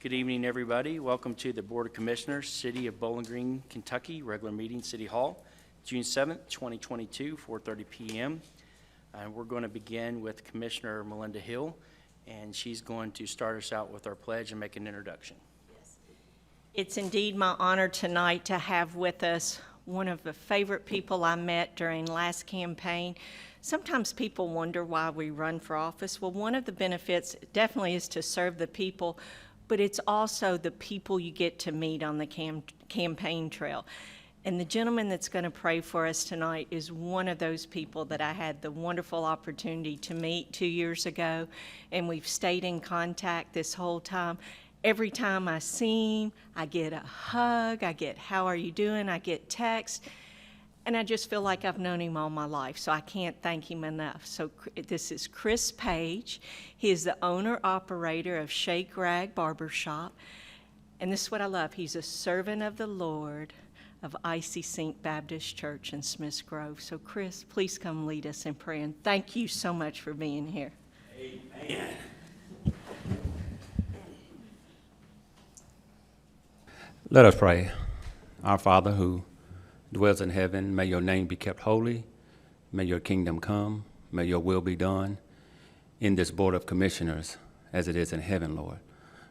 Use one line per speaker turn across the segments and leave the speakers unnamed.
Good evening, everybody. Welcome to the Board of Commissioners, City of Bowling Green, Kentucky, regular meeting, City Hall, June 7th, 2022, 4:30 p.m. We're going to begin with Commissioner Melinda Hill, and she's going to start us out with our pledge and make an introduction.
Yes. It's indeed my honor tonight to have with us one of the favorite people I met during last campaign. Sometimes people wonder why we run for office. Well, one of the benefits definitely is to serve the people, but it's also the people you get to meet on the campaign trail. And the gentleman that's going to pray for us tonight is one of those people that I had the wonderful opportunity to meet 2 years ago, and we've stayed in contact this whole time. Every time I see him, I get a hug, I get, "How are you doing?" I get text, and I just feel like I've known him all my life, so I can't thank him enough. So this is Chris Page. He is the owner-operator of Shake Rag Barbershop, and this is what I love. He's a servant of the Lord of Icy Sink Baptist Church in Smiths Grove. So Chris, please come lead us in prayer, and thank you so much for being here.
Amen.
Let us pray. Our Father who dwells in heaven, may your name be kept holy. May your kingdom come. May your will be done in this Board of Commissioners as it is in heaven, Lord.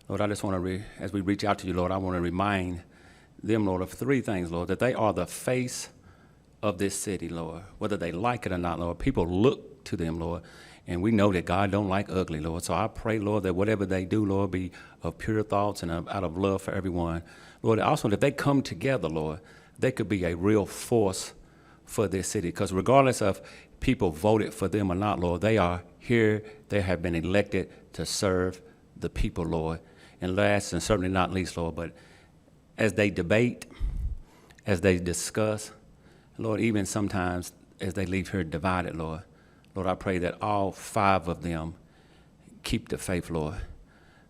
Lord, I just want to, as we reach out to you, Lord, I want to remind them, Lord, of three things, Lord, that they are the face of this city, Lord. Whether they like it or not, Lord, people look to them, Lord. And we know that God don't like ugly, Lord. So I pray, Lord, that whatever they do, Lord, be of pure thoughts and out of love for everyone. Lord, also that they come together, Lord, they could be a real force for this city. Because regardless of people voted for them or not, Lord, they are here. They have been elected to serve the people, Lord. And last and certainly not least, Lord, but as they debate, as they discuss, Lord, even sometimes as they leave here divided, Lord, Lord, I pray that all five of them keep the faith, Lord.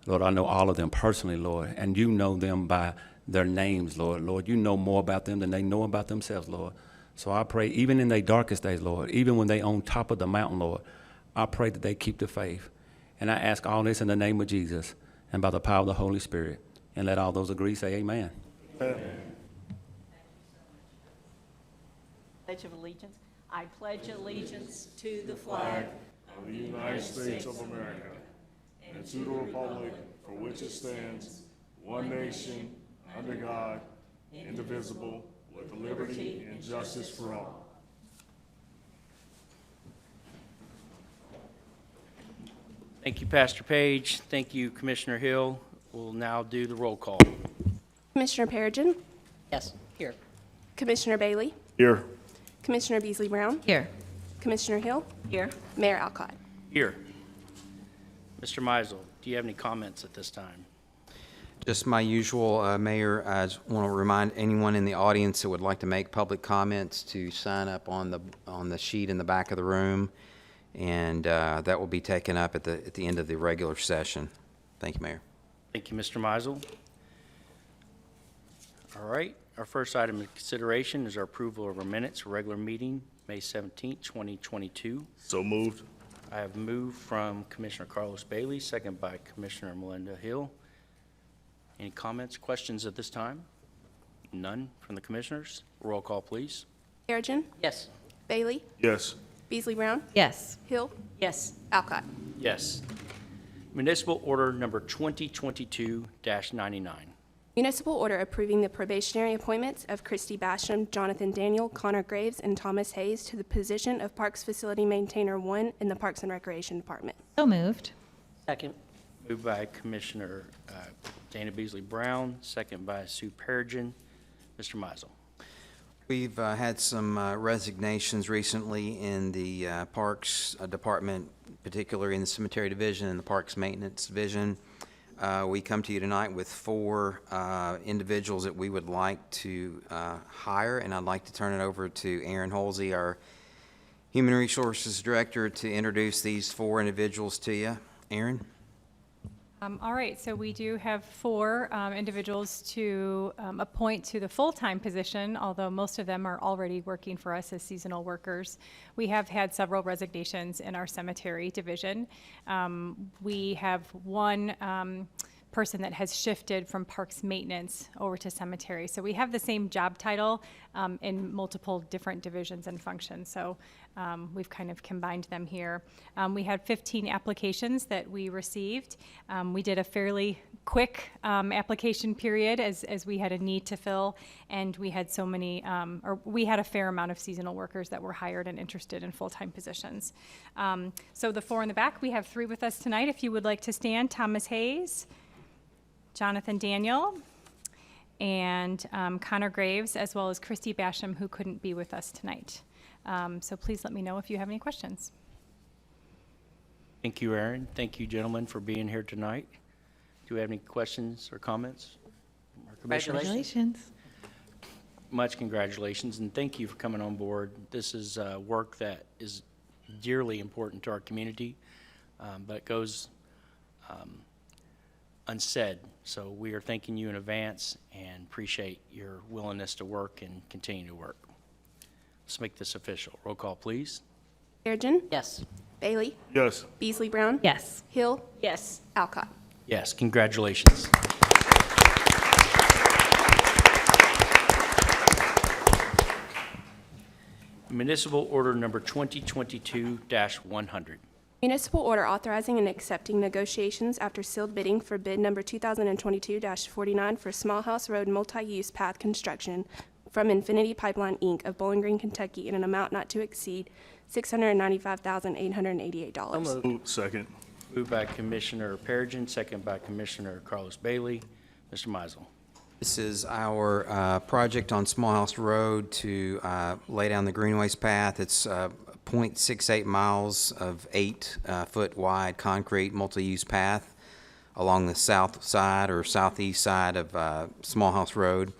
Lord, I know all of them personally, Lord, and you know them by their names, Lord. Lord, you know more about them than they know about themselves, Lord. So I pray, even in their darkest days, Lord, even when they on top of the mountain, Lord, I pray that they keep the faith. And I ask all this in the name of Jesus and by the power of the Holy Spirit. And let all those agree, say amen.
Amen. Pledge of Allegiance. I pledge allegiance to the flag
of the United States of America and to the republic for which it stands, one nation, under God, indivisible, with liberty and justice for all.
Thank you, Pastor Page. Thank you, Commissioner Hill. We'll now do the roll call.
Commissioner Perigin.
Yes, here.
Commissioner Bailey.
Here.
Commissioner Beasley Brown.
Here.
Commissioner Hill.
Here.
Mayor Alcott.
Here. Mr. Meisel, do you have any comments at this time?
Just my usual, Mayor, I just want to remind anyone in the audience that would like to make public comments to sign up on the sheet in the back of the room, and that will be taken up at the end of the regular session. Thank you, Mayor.
Thank you, Mr. Meisel. All right, our first item of consideration is our approval of our minutes, regular meeting, May 17th, 2022.
So moved.
I have moved from Commissioner Carlos Bailey, second by Commissioner Melinda Hill. Any comments, questions at this time? None from the commissioners. Roll call, please.
Perigin.
Yes.
Bailey.
Yes.
Beasley Brown.
Yes.
Hill.
Yes.
Alcott.
Yes. Municipal Order Number 2022-99.
Municipal order approving the probationary appointments of Christy Basham, Jonathan Daniel, Connor Graves, and Thomas Hayes to the position of Parks Facility Maintainer 1 in the Parks and Recreation Department.
So moved.
Second.
Moved by Commissioner Dana Beasley Brown, second by Sue Perigin. Mr. Meisel.
We've had some resignations recently in the Parks Department, particularly in the Cemetery Division and the Parks Maintenance Division. We come to you tonight with four individuals that we would like to hire, and I'd like to turn it over to Aaron Holsey, our Human Resources Director, to introduce these four individuals to you. Aaron?
All right, so we do have four individuals to appoint to the full-time position, although most of them are already working for us as seasonal workers. We have had several resignations in our cemetery division. We have one person that has shifted from parks maintenance over to cemetery. So we have the same job title in multiple different divisions and functions. So we've kind of combined them here. We had 15 applications that we received. We did a fairly quick application period as we had a need to fill, and we had so many, or we had a fair amount of seasonal workers that were hired and interested in full-time positions. So the four in the back, we have three with us tonight. If you would like to stand, Thomas Hayes, Jonathan Daniel, and Connor Graves, as well as Christy Basham, who couldn't be with us tonight. So please let me know if you have any questions.
Thank you, Aaron. Thank you, gentlemen, for being here tonight. Do we have any questions or comments from our commissioners?
Congratulations.
Much congratulations, and thank you for coming on board. This is work that is dearly important to our community, but it goes unsaid. So we are thanking you in advance and appreciate your willingness to work and continue to work. Let's make this official. Roll call, please.
Perigin.
Yes.
Bailey.
Yes.
Beasley Brown.
Yes.
Hill.
Yes.
Alcott.
Yes, congratulations. Municipal Order Number 2022-100.
Municipal order authorizing and accepting negotiations after sealed bidding for bid number 2022-49 for Small House Road multi-use path construction from Infinity Pipeline, Inc. of Bowling Green, Kentucky in an amount not to exceed $695,888.
Move. Second.
Moved by Commissioner Perigin, second by Commissioner Carlos Bailey. Mr. Meisel.
This is our project on Small House Road to lay down the greenways path. It's 0.68 miles of 8-foot wide concrete multi-use path along the south side or southeast side of Small House Road.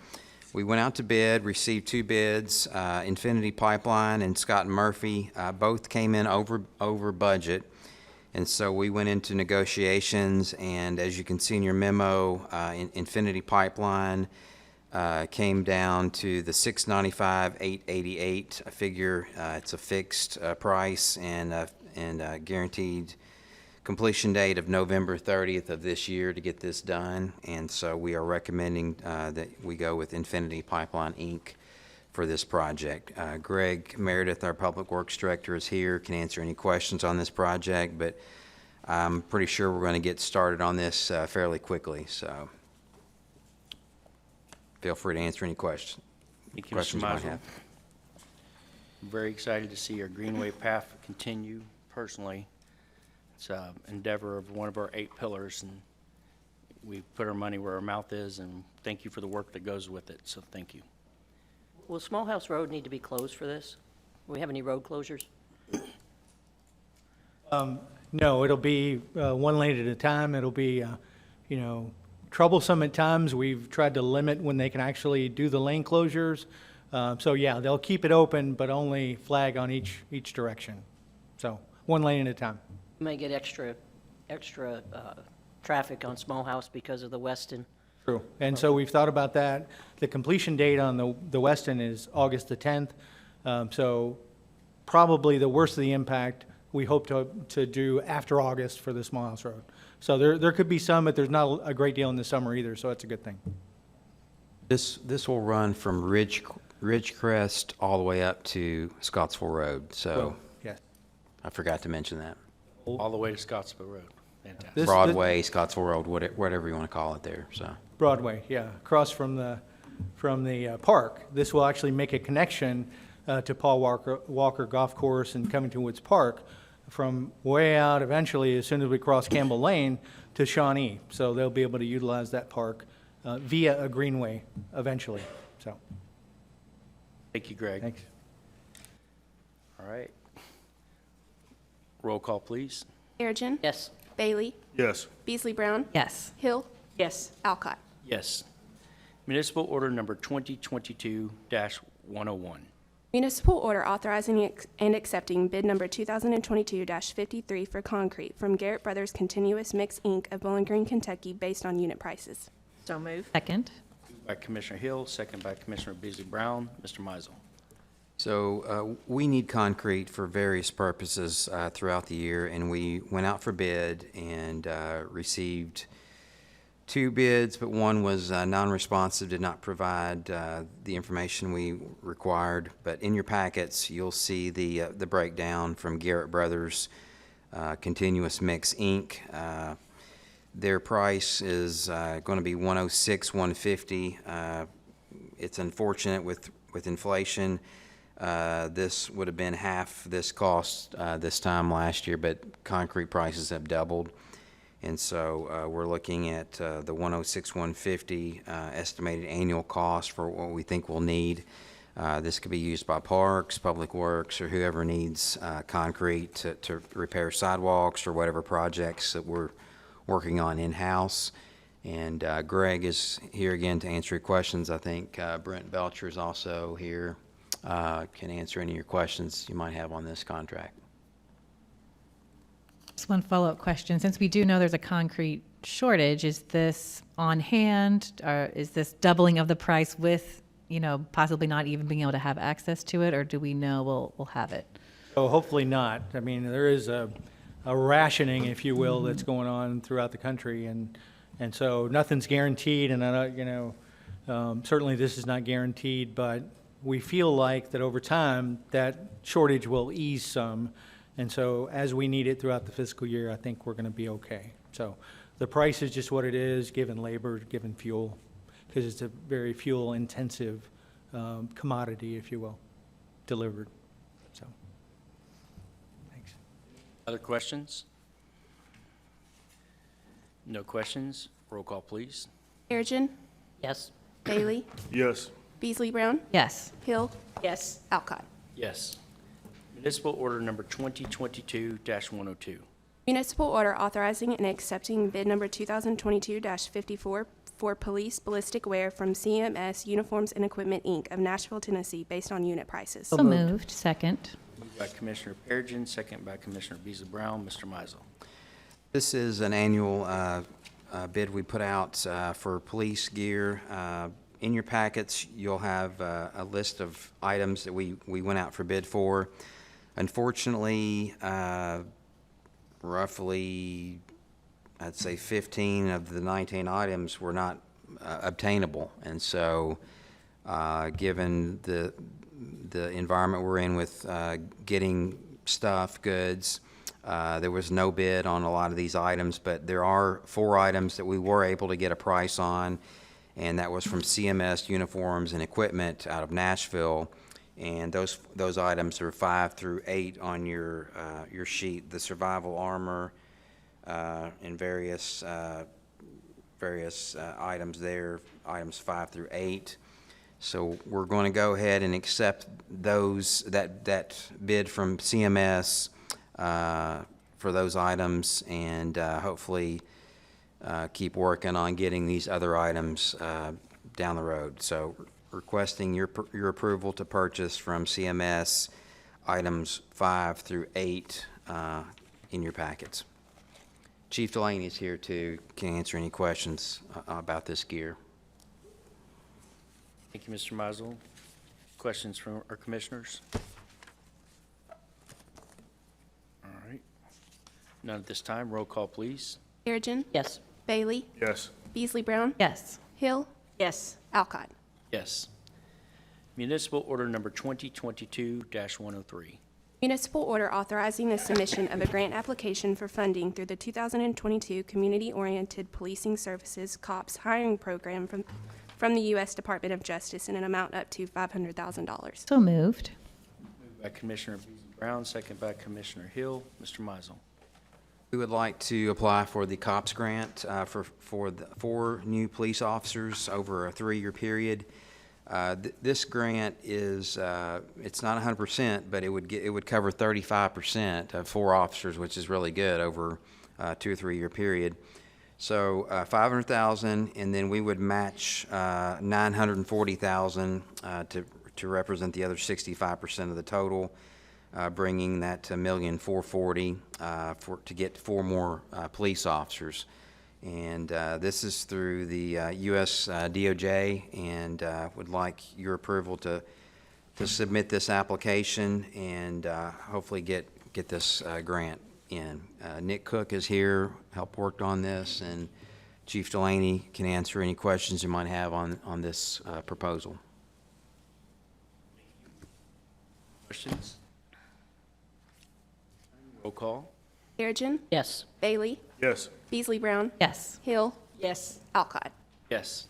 We went out to bid, received two bids, Infinity Pipeline and Scott and Murphy. Both came in over budget. And so we went into negotiations, and as you can see in your memo, Infinity Pipeline came down to the $695,888 figure. It's a fixed price and a guaranteed completion date of November 30th of this year to get this done. And so we are recommending that we go with Infinity Pipeline, Inc. for this project. Greg Meredith, our Public Works Director, is here, can answer any questions on this project, but I'm pretty sure we're going to get started on this fairly quickly, so feel free to answer any questions.
Thank you, Mr.
Questions you might
Meisel.
have.
I'm very excited to see our Greenway path continue personally. It's an endeavor of one of our 8 pillars, and we put our money where our mouth is, and thank you for the work that goes with it, so thank you.
Will Small House Road need to be closed for this? Do we have any road closures?
No, it'll be one lane at a time. It'll be, troublesome at times. We've tried to limit when they can actually do the lane closures. So yeah, they'll keep it open, but only flag on each direction. So one lane at a time.
We may get extra traffic on Small House because of the Weston.
True. And so we've thought about that. The completion date on the Weston is August the 10th. So probably the worst of the impact we hope to do after August for the Small House Road. So there could be some, but there's not a great deal in the summer either, so that's a good thing.
This will run from Ridgecrest all the way up to Scottsville Road, so
Yes.
I forgot to mention that.
All the way to Scottsville Road. Fantastic.
This-
Broadway, Scottsville Road, whatever you want to call it there, so.
Broadway, yeah, across from the park. This will actually make a connection to Paul Walker Golf Course and Covington Woods Park from way out eventually, as soon as we cross Campbell Lane, to Shawnee. So they'll be able to utilize that park via a greenway eventually, so,
Thank you, Greg.
thanks.
All right. Roll call, please.
Perigin.
Yes.
Bailey.
Yes.
Beasley Brown.
Yes.
Hill.
Yes.
Alcott.
Yes. Municipal Order Number 2022-101.
Municipal order authorizing and accepting bid number 2022-53 for concrete from Garrett Brothers Continuous Mix, Inc. of Bowling Green, Kentucky, based on unit prices.
So moved.
Second.
By Commissioner Hill, second by Commissioner Beasley Brown. Mr. Meisel.
So we need concrete for various purposes throughout the year, and we went out for bid and received two bids, but one was non-responsive, did not provide the information we required. But in your packets, you'll see the breakdown from Garrett Brothers Continuous Mix Inc. Their price is going to be $106,150. It's unfortunate with inflation. This would have been half this cost this time last year, but concrete prices have doubled. And so we're looking at the $106,150 estimated annual cost for what we think we'll need. This could be used by parks, public works, or whoever needs concrete to repair sidewalks or whatever projects that we're working on in-house. And Greg is here again to answer your questions. I think Brent Belcher is also here, can answer any of your questions you might have on this contract.
Just one follow-up question. Since we do know there's a concrete shortage, is this on hand, or is this doubling of the price with, possibly not even being able to have access to it, or do we know we'll have it?
So hopefully not. I mean, there is a rationing, if you will, that's going on throughout the country, and so nothing's guaranteed, and certainly this is not guaranteed, but we feel like that over time, that shortage will ease some, and so as we need it throughout the fiscal year, I think we're going to be okay. So the price is just what it is, given labor, given fuel, because it's a very fuel-intensive commodity, if you will, delivered. So, thanks.
Other questions? No questions. Roll call, please.
Perigin.
Yes.
Bailey.
Yes.
Beasley Brown.
Yes.
Hill.
Yes.
Alcott.
Yes. Municipal Order Number 2022-102.
Municipal order authorizing and accepting bid number 2022-54 for police ballistic wear from CMS Uniforms and Equipment, Inc. of Nashville, Tennessee, based on unit prices.
So moved. Second.
Moved by Commissioner Perigin, second by Commissioner Beasley Brown. Mr. Mizel.
This is an annual bid we put out for police gear. In your packets, you'll have a list of items that we went out for bid for. Unfortunately, roughly, I'd say 15 of the 19 items were not obtainable. And so, given the environment we're in with getting stuff, goods, there was no bid on a lot of these items, but there are 4 items that we were able to get a price on, and that was from CMS Uniforms and Equipment out of Nashville. And those items are 5 through 8 on your sheet. The survival armor and various items there, items 5 through 8. So we're going to go ahead and accept that bid from CMS for those items, and hopefully keep working on getting these other items down the road. So requesting your approval to purchase from CMS items 5 through 8 in your packets. Chief Delaney is here to can answer any questions about this gear.
Thank you, Mr. Mizel. Questions from our commissioners? All right. None at this time. Roll call, please.
Perigin.
Yes.
Bailey.
Yes.
Beasley Brown.
Yes.
Hill.
Yes.
Alcott.
Yes. Municipal Order Number 2022-103.
Municipal order authorizing the submission of a grant application for funding through the 2022 Community-Oriented Policing Services COPS hiring program from the U.S. Department of Justice in an amount up to $500,000.
So moved.
Moved by Commissioner Beasley Brown, second by Commissioner Hill. Mr. Mizel.
We would like to apply for the COPS grant for the 4 new police officers over a 3-year period. This grant is it's not 100%, but it would cover 35% of 4 officers, which is really good over a 2 or 3 year period. So $500,000, and then we would match $940,000 to represent the other 65% of the total, bringing that to $1,440,000 to get 4 more police officers. And this is through the U.S. DOJ, and would like your approval to submit this application and hopefully get this grant in. Nick Cook is here, helped worked on this, and Chief Delaney can answer any questions you might have on this proposal.
Questions? Roll call.
Perigin.
Yes.
Bailey.
Yes.
Beasley Brown.
Yes.
Hill.
Yes.
Alcott.
Yes.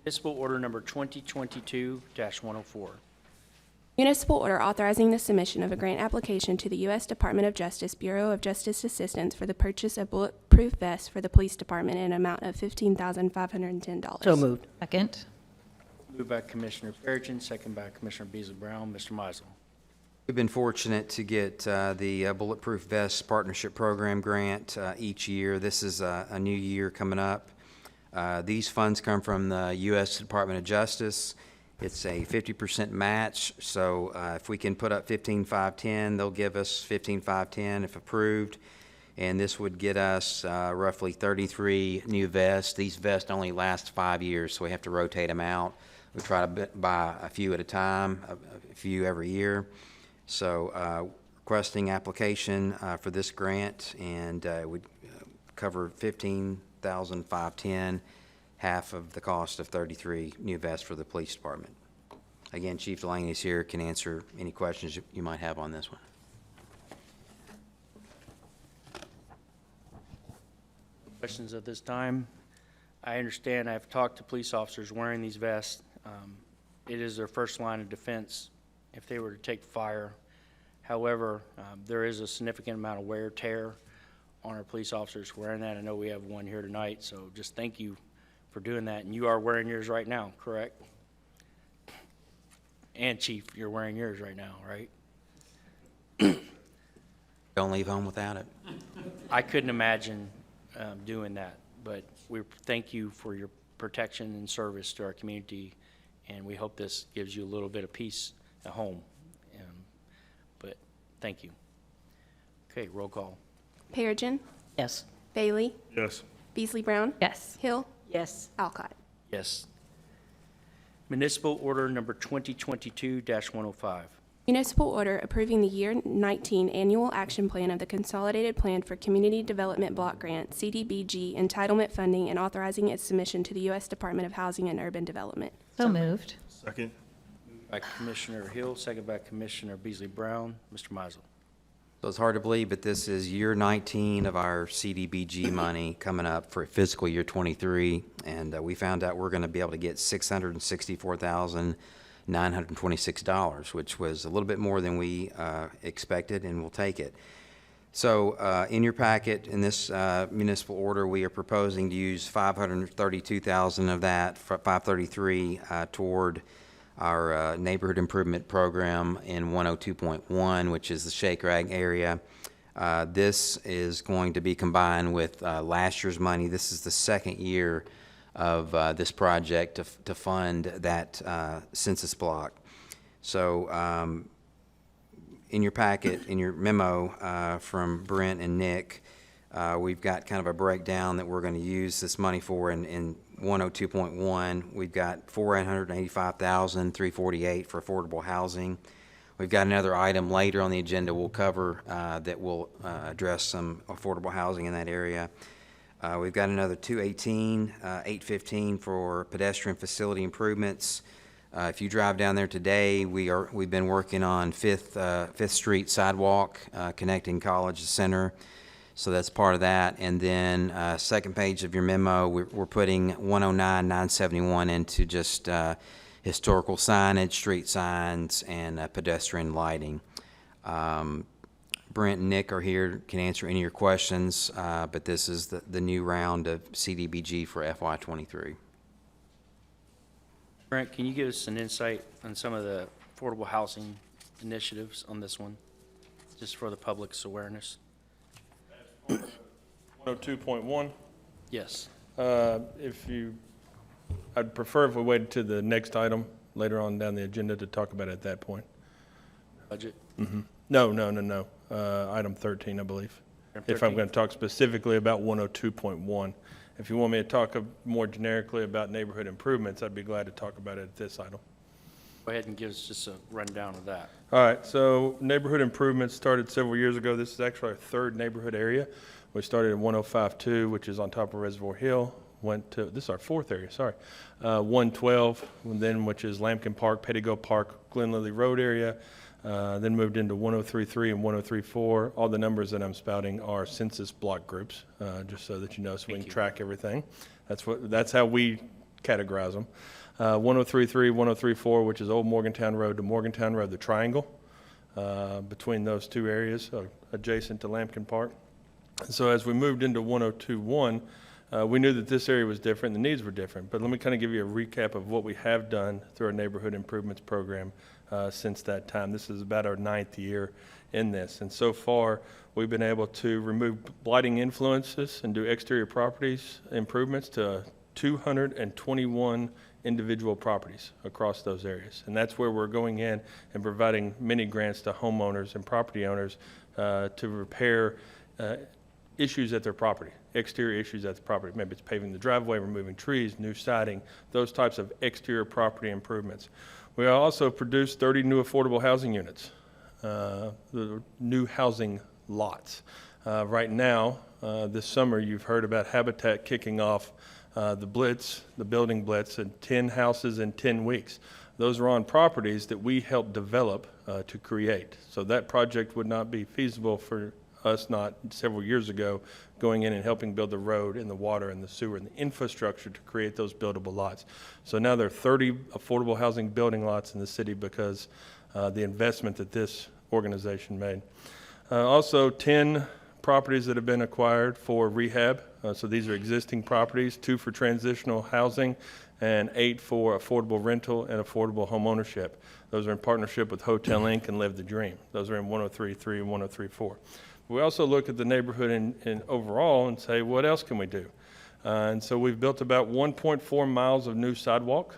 Municipal order number 2022-104.
Municipal order authorizing the submission of a grant application to the U.S. Department of Justice Bureau of Justice Assistance for the purchase of bulletproof vests for the police department in an amount of $15,510.
So moved.
Second.
Moved by Commissioner Perigin, second by Commissioner Beasley Brown. Mr. Mizel.
We've been fortunate to get the Bulletproof Vest Partnership Program grant each year. This is a new year coming up. These funds come from the U.S. Department of Justice. It's a 50% match, so if we can put up 15,510, they'll give us 15,510 if approved, and this would get us roughly 33 new vests. These vests only last 5 years, so we have to rotate them out. We try to buy a few at a time, a few every year. So requesting application for this grant, and it would cover 15,510, half of the cost of 33 new vests for the police department. Again, Chief Delaney is here, can answer any questions you might have on this one.
Questions at this time? I understand, I've talked to police officers wearing these vests. It is their first line of defense if they were to take fire. However, there is a significant amount of wear tear on our police officers wearing that. I know we have one here tonight, so just thank you for doing that. And you are wearing yours right now, correct? And Chief, you're wearing yours right now, right?
Don't leave home without it.
I couldn't imagine doing that, but we thank you for your protection and service to our community, and we hope this gives you a little bit of peace at home. But thank you. Okay, roll call.
Perigin.
Yes.
Bailey.
Yes.
Beasley Brown.
Yes.
Hill.
Yes.
Alcott.
Yes. Municipal order number 2022-105.
Municipal order approving the year 19 annual action plan of the Consolidated Plan for Community Development Block Grant, CDBG, entitlement funding, and authorizing its submission to the U.S. Department of Housing and Urban Development.
So moved.
Second.
By Commissioner Hill, second by Commissioner Beasley Brown. Mr. Mizel.
So it's hard to believe, but this is year 19 of our CDBG money coming up for fiscal year 23, and we found out we're going to be able to get $664,926, which was a little bit more than we expected, and we'll take it. So in your packet, in this municipal order, we are proposing to use $532,000 of that, $533 toward our neighborhood improvement program in 102.1, which is the Shake Rag area. This is going to be combined with last year's money. This is the second year of this project to fund that census block. So in your packet, in your memo from Brent and Nick, we've got kind of a breakdown that we're going to use this money for in 102.1. We've got $485,348 for affordable housing. We've got another item later on the agenda we'll cover that will address some affordable housing in that area. We've got another $218,815 for pedestrian facility improvements. If you drive down there today, we've been working on Fifth Street sidewalk connecting College Center. So that's part of that. And then second page of your memo, we're putting 109,971 into just historical signage, street signs, and pedestrian lighting. Brent and Nick are here, can answer any of your questions, but this is the new round of CDBG for FY23.
Brent, can you give us an insight on some of the affordable housing initiatives on this one, just for the public's awareness?
102.1.
Yes.
I'd prefer if we waited to the next item later on down the agenda to talk about it at that point.
Budget?
No. Item 13, I believe.
Item
If I'm
13?
going to talk specifically about 102.1. If you want me to talk more generically about neighborhood improvements, I'd be glad to talk about it at this item.
Go ahead and give us just a rundown of that.
All right, so neighborhood improvements started several years ago. This is actually our third neighborhood area. We started at 105.2, which is on top of Reservoir Hill, went to, this is our fourth area, sorry, 112, and then which is Lampkin Park, Pettigo Park, Glen Lily Road area, then moved into 103.3 and 103.4. All the numbers that I'm spouting are census block groups, just so that you know, so we can track everything. That's how we categorize them. 103.3, 103.4, which is Old Morgantown Road to Morgantown Road, the triangle between those two areas, adjacent to Lampkin Park. So as we moved into 102.1, we knew that this area was different, the needs were different, but let me kind of give you a recap of what we have done through our neighborhood improvements program since that time. This is about our 9th year in this, and so far we've been able to remove blighting influences and do exterior properties improvements to 221 individual properties across those areas, and that's where we're going in and providing many grants to homeowners and property owners to repair issues at their property, exterior issues at the property. Maybe it's paving the driveway, removing trees, new siding, those types of exterior property improvements. We also produced 30 new affordable housing units, the new housing lots. Right now, this summer, you've heard about Habitat kicking off the Blitz, the building Blitz, and 10 houses in 10 weeks. Those are on properties that we helped develop to create. So that project would not be feasible for us not several years ago going in and helping build the road and the water and the sewer and the infrastructure to create those buildable lots. So now there are 30 affordable housing building lots in the city because the investment that this organization made. Also 10 properties that have been acquired for rehab. So these are existing properties, 2 for transitional housing and 8 for affordable rental and affordable home ownership. Those are in partnership with Hotel Inc. and Live the Dream. Those are in 103.3 and 103.4. We also look at the neighborhood in overall and say, what else can we do? And so we've built about 1.4 miles of new sidewalk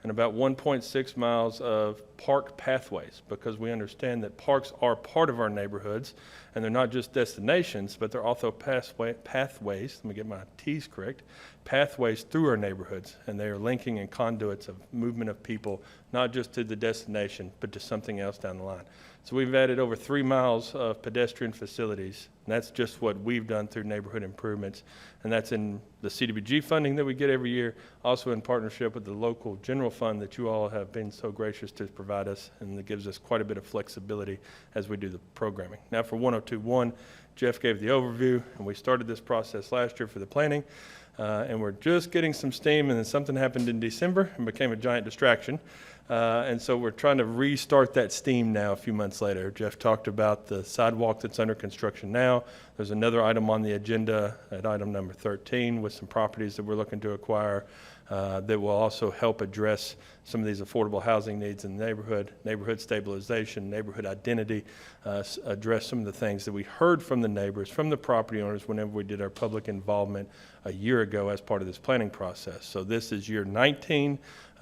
and about 1.6 miles of park pathways, because we understand that parks are part of our neighborhoods, and they're not just destinations, but they're also pathways, let me get my T's correct, pathways through our neighborhoods, and they are linking and conduits of movement of people, not just to the destination, but to something else down the line. So we've added over 3 miles of pedestrian facilities, and that's just what we've done through neighborhood improvements. And that's in the CDBG funding that we get every year, also in partnership with the local general fund that you all have been so gracious to provide us, and that gives us quite a bit of flexibility as we do the programming. Now for 102.1, Jeff gave the overview, and we started this process last year for the planning, and we're just getting some steam, and then something happened in December and became a giant distraction. And so we're trying to restart that steam now a few months later. Jeff talked about the sidewalk that's under construction now. There's another item on the agenda at item number 13 with some properties that we're looking to acquire that will also help address some of these affordable housing needs in the neighborhood, neighborhood stabilization, neighborhood identity, address some of the things that we heard from the neighbors, from the property owners whenever we did our public involvement a year ago as part of this planning process. So this is year 19.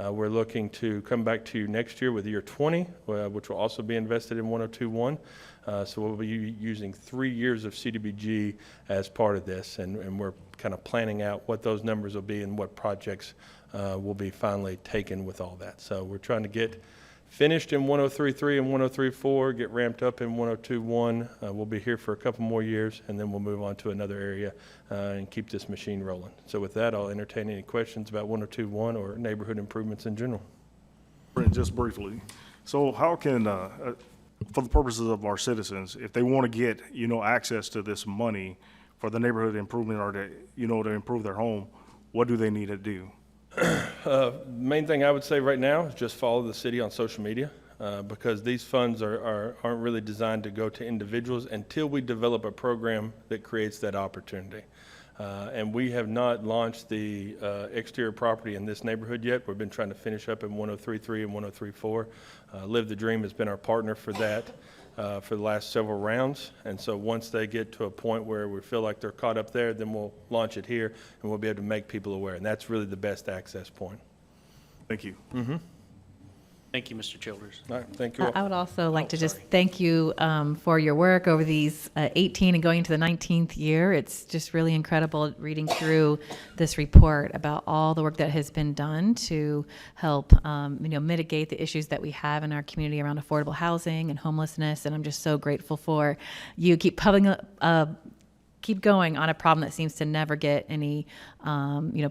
We're looking to come back to you next year with year 20, which will also be invested in 102.1. So we'll be using 3 years of CDBG as part of this, and we're kind of planning out what those numbers will be and what projects will be finally taken with all that. So we're trying to get finished in 103.3 and 103.4, get ramped up in 102.1. We'll be here for a couple more years, and then we'll move on to another area and keep this machine rolling. So with that, I'll entertain any questions about 102.1 or neighborhood improvements in general.
Brent, just briefly, so how can, for the purposes of our citizens, if they want to get, access to this money for the neighborhood improvement or to, to improve their home, what do they need to do?
Main thing I would say right now is just follow the city on social media because these funds aren't really designed to go to individuals until we develop a program that creates that opportunity. And we have not launched the exterior property in this neighborhood yet. We've been trying to finish up in 103.3 and 103.4. Live the Dream has been our partner for that for the last several rounds. And so once they get to a point where we feel like they're caught up there, then we'll launch it here and we'll be able to make people aware. And that's really the best access point.
Thank you.
Thank you, Mr. Childers.
All right, thank you all.
I would also like to just thank you for your work over these 18 and going into the 19th year. It's just really incredible reading through this report about all the work that has been done to help mitigate the issues that we have in our community around affordable housing and homelessness. And I'm just so grateful for you keep keep going on a problem that seems to never get any,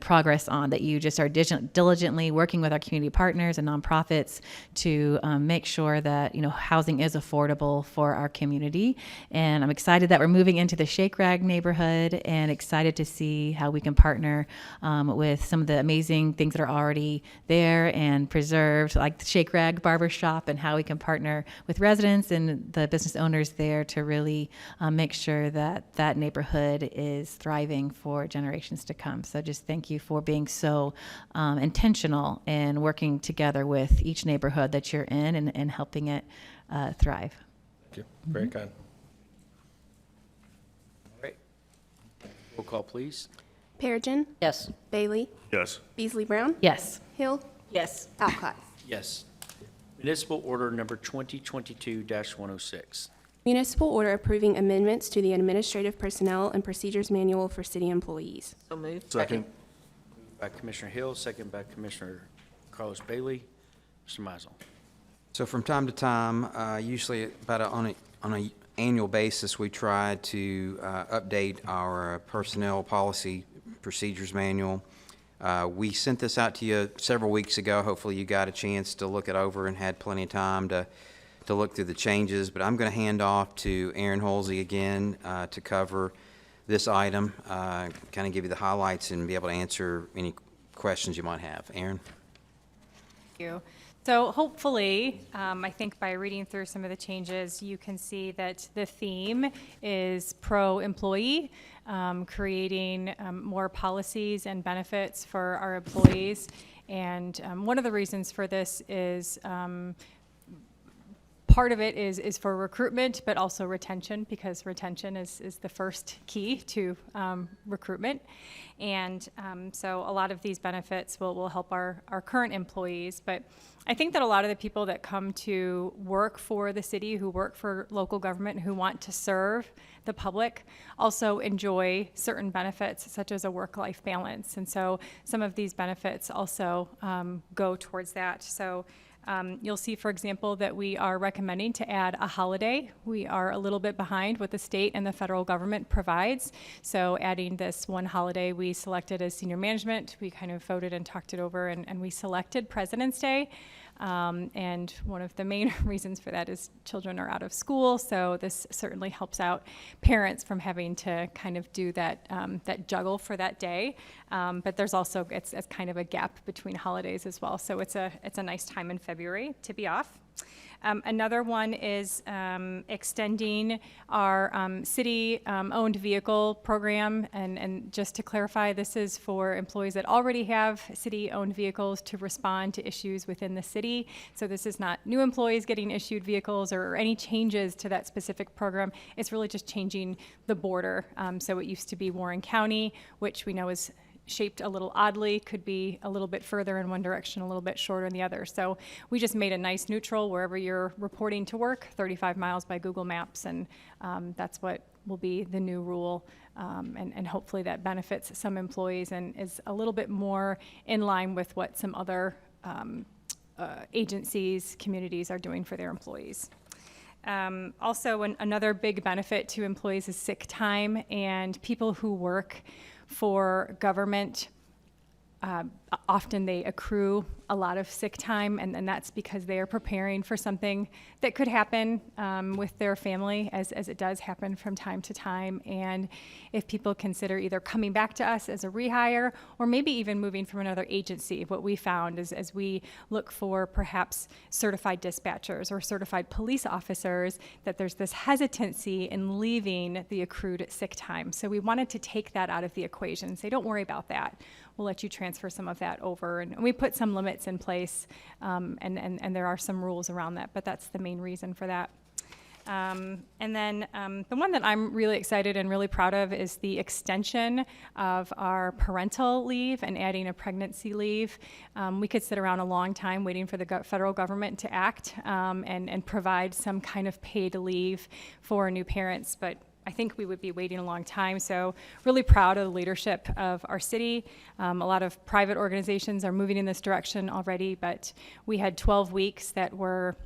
progress on, that you just are diligently working with our community partners and nonprofits to make sure that, housing is affordable for our community. And I'm excited that we're moving into the Shake Rag neighborhood, and excited to see how we can partner with some of the amazing things that are already there and preserved, like the Shake Rag Barber Shop, and how we can partner with residents and the business owners there to really make sure that that neighborhood is thriving for generations to come. So just thank you for being so intentional and working together with each neighborhood that you're in, and helping it thrive.
Thank you. Very kind.
Great. Roll call, please.
Perigin.
Yes.
Bailey.
Yes.
Beasley Brown.
Yes.
Hill.
Yes.
Alcott.
Yes. Municipal Order Number 2022-106.
Municipal order approving amendments to the Administrative Personnel and Procedures Manual for city employees.
So moved.
Second.
By Commissioner Hill, second by Commissioner Carlos Bailey. Mr. Mizel.
So from time to time, usually on a annual basis, we try to update our personnel policy procedures manual. We sent this out to you several weeks ago. Hopefully you got a chance to look it over and had plenty of time to look through the changes, but I'm going to hand off to Aaron Holsey again to cover this item, kind of give you the highlights and be able to answer any questions you might have. Aaron?
Thank you. So hopefully, I think by reading through some of the changes, you can see that the theme is pro-employee, creating more policies and benefits for our employees. And one of the reasons for this is part of it is for recruitment, but also retention, because retention is the first key to recruitment. And so a lot of these benefits will help our current employees. But I think that a lot of the people that come to work for the city, who work for local government, who want to serve the public, also enjoy certain benefits, such as a work-life balance. And so some of these benefits also go towards that. So you'll see, for example, that we are recommending to add a holiday. We are a little bit behind what the state and the federal government provides. So adding this one holiday we selected as senior management, we kind of voted and talked it over, and we selected President's Day. And one of the main reasons for that is children are out of school, so this certainly helps out parents from having to kind of do that that juggle for that day. But there's also it's kind of a gap between holidays as well, so it's a nice time in February to be off. Another one is extending our city-owned vehicle program, and just to clarify, this is for employees that already have city-owned vehicles to respond to issues within the city. So this is not new employees getting issued vehicles or any changes to that specific program. It's really just changing the border. So it used to be Warren County, which we know is shaped a little oddly, could be a little bit further in one direction, a little bit shorter in the other. So we just made a nice neutral wherever you're reporting to work, 35 miles by Google Maps, and that's what will be the new rule. And hopefully that benefits some employees and is a little bit more in line with what some other agencies, communities are doing for their employees. Also, another big benefit to employees is sick time, and people who work for government, often they accrue a lot of sick time, and that's because they are preparing for something that could happen with their family, as it does happen from time to time. And if people consider either coming back to us as a rehire or maybe even moving from another agency, what we found is as we look for perhaps certified dispatchers or certified police officers, that there's this hesitancy in leaving the accrued sick time. So we wanted to take that out of the equation and say, don't worry about that. We'll let you transfer some of that over. And we put some limits in place, and there are some rules around that, but that's the main reason for that. And then the one that I'm really excited and really proud of is the extension of our parental leave and adding a pregnancy leave. We could sit around a long time waiting for the federal government to act and provide some kind of paid leave for new parents, but I think we would be waiting a long time. So really proud of the leadership of our city. A lot of private organizations are moving in this direction already, but we had 12 weeks that were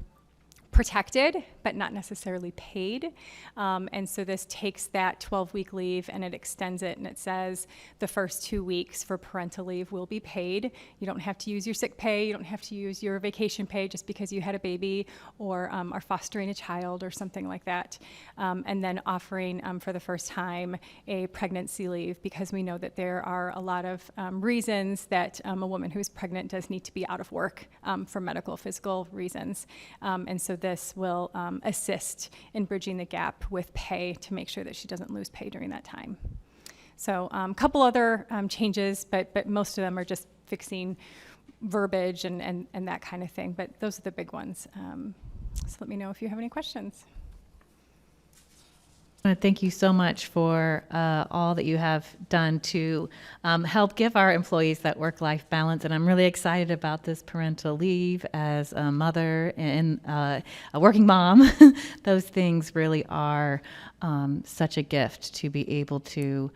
protected, but not necessarily paid. And so this takes that 12-week leave and it extends it, and it says the first 2 weeks for parental leave will be paid. You don't have to use your sick pay, you don't have to use your vacation pay just because you had a baby or are fostering a child or something like that. And then offering for the first time a pregnancy leave, because we know that there are a lot of reasons that a woman who's pregnant does need to be out of work for medical, physical reasons. And so this will assist in bridging the gap with pay to make sure that she doesn't lose pay during that time. So a couple other changes, but most of them are just fixing verbiage and that kind of thing. But those are the big ones. So let me know if you have any questions.
I want to thank you so much for all that you have done to help give our employees that work-life balance. And I'm really excited about this parental leave as a mother and a working mom. Those things really are such a gift to be able to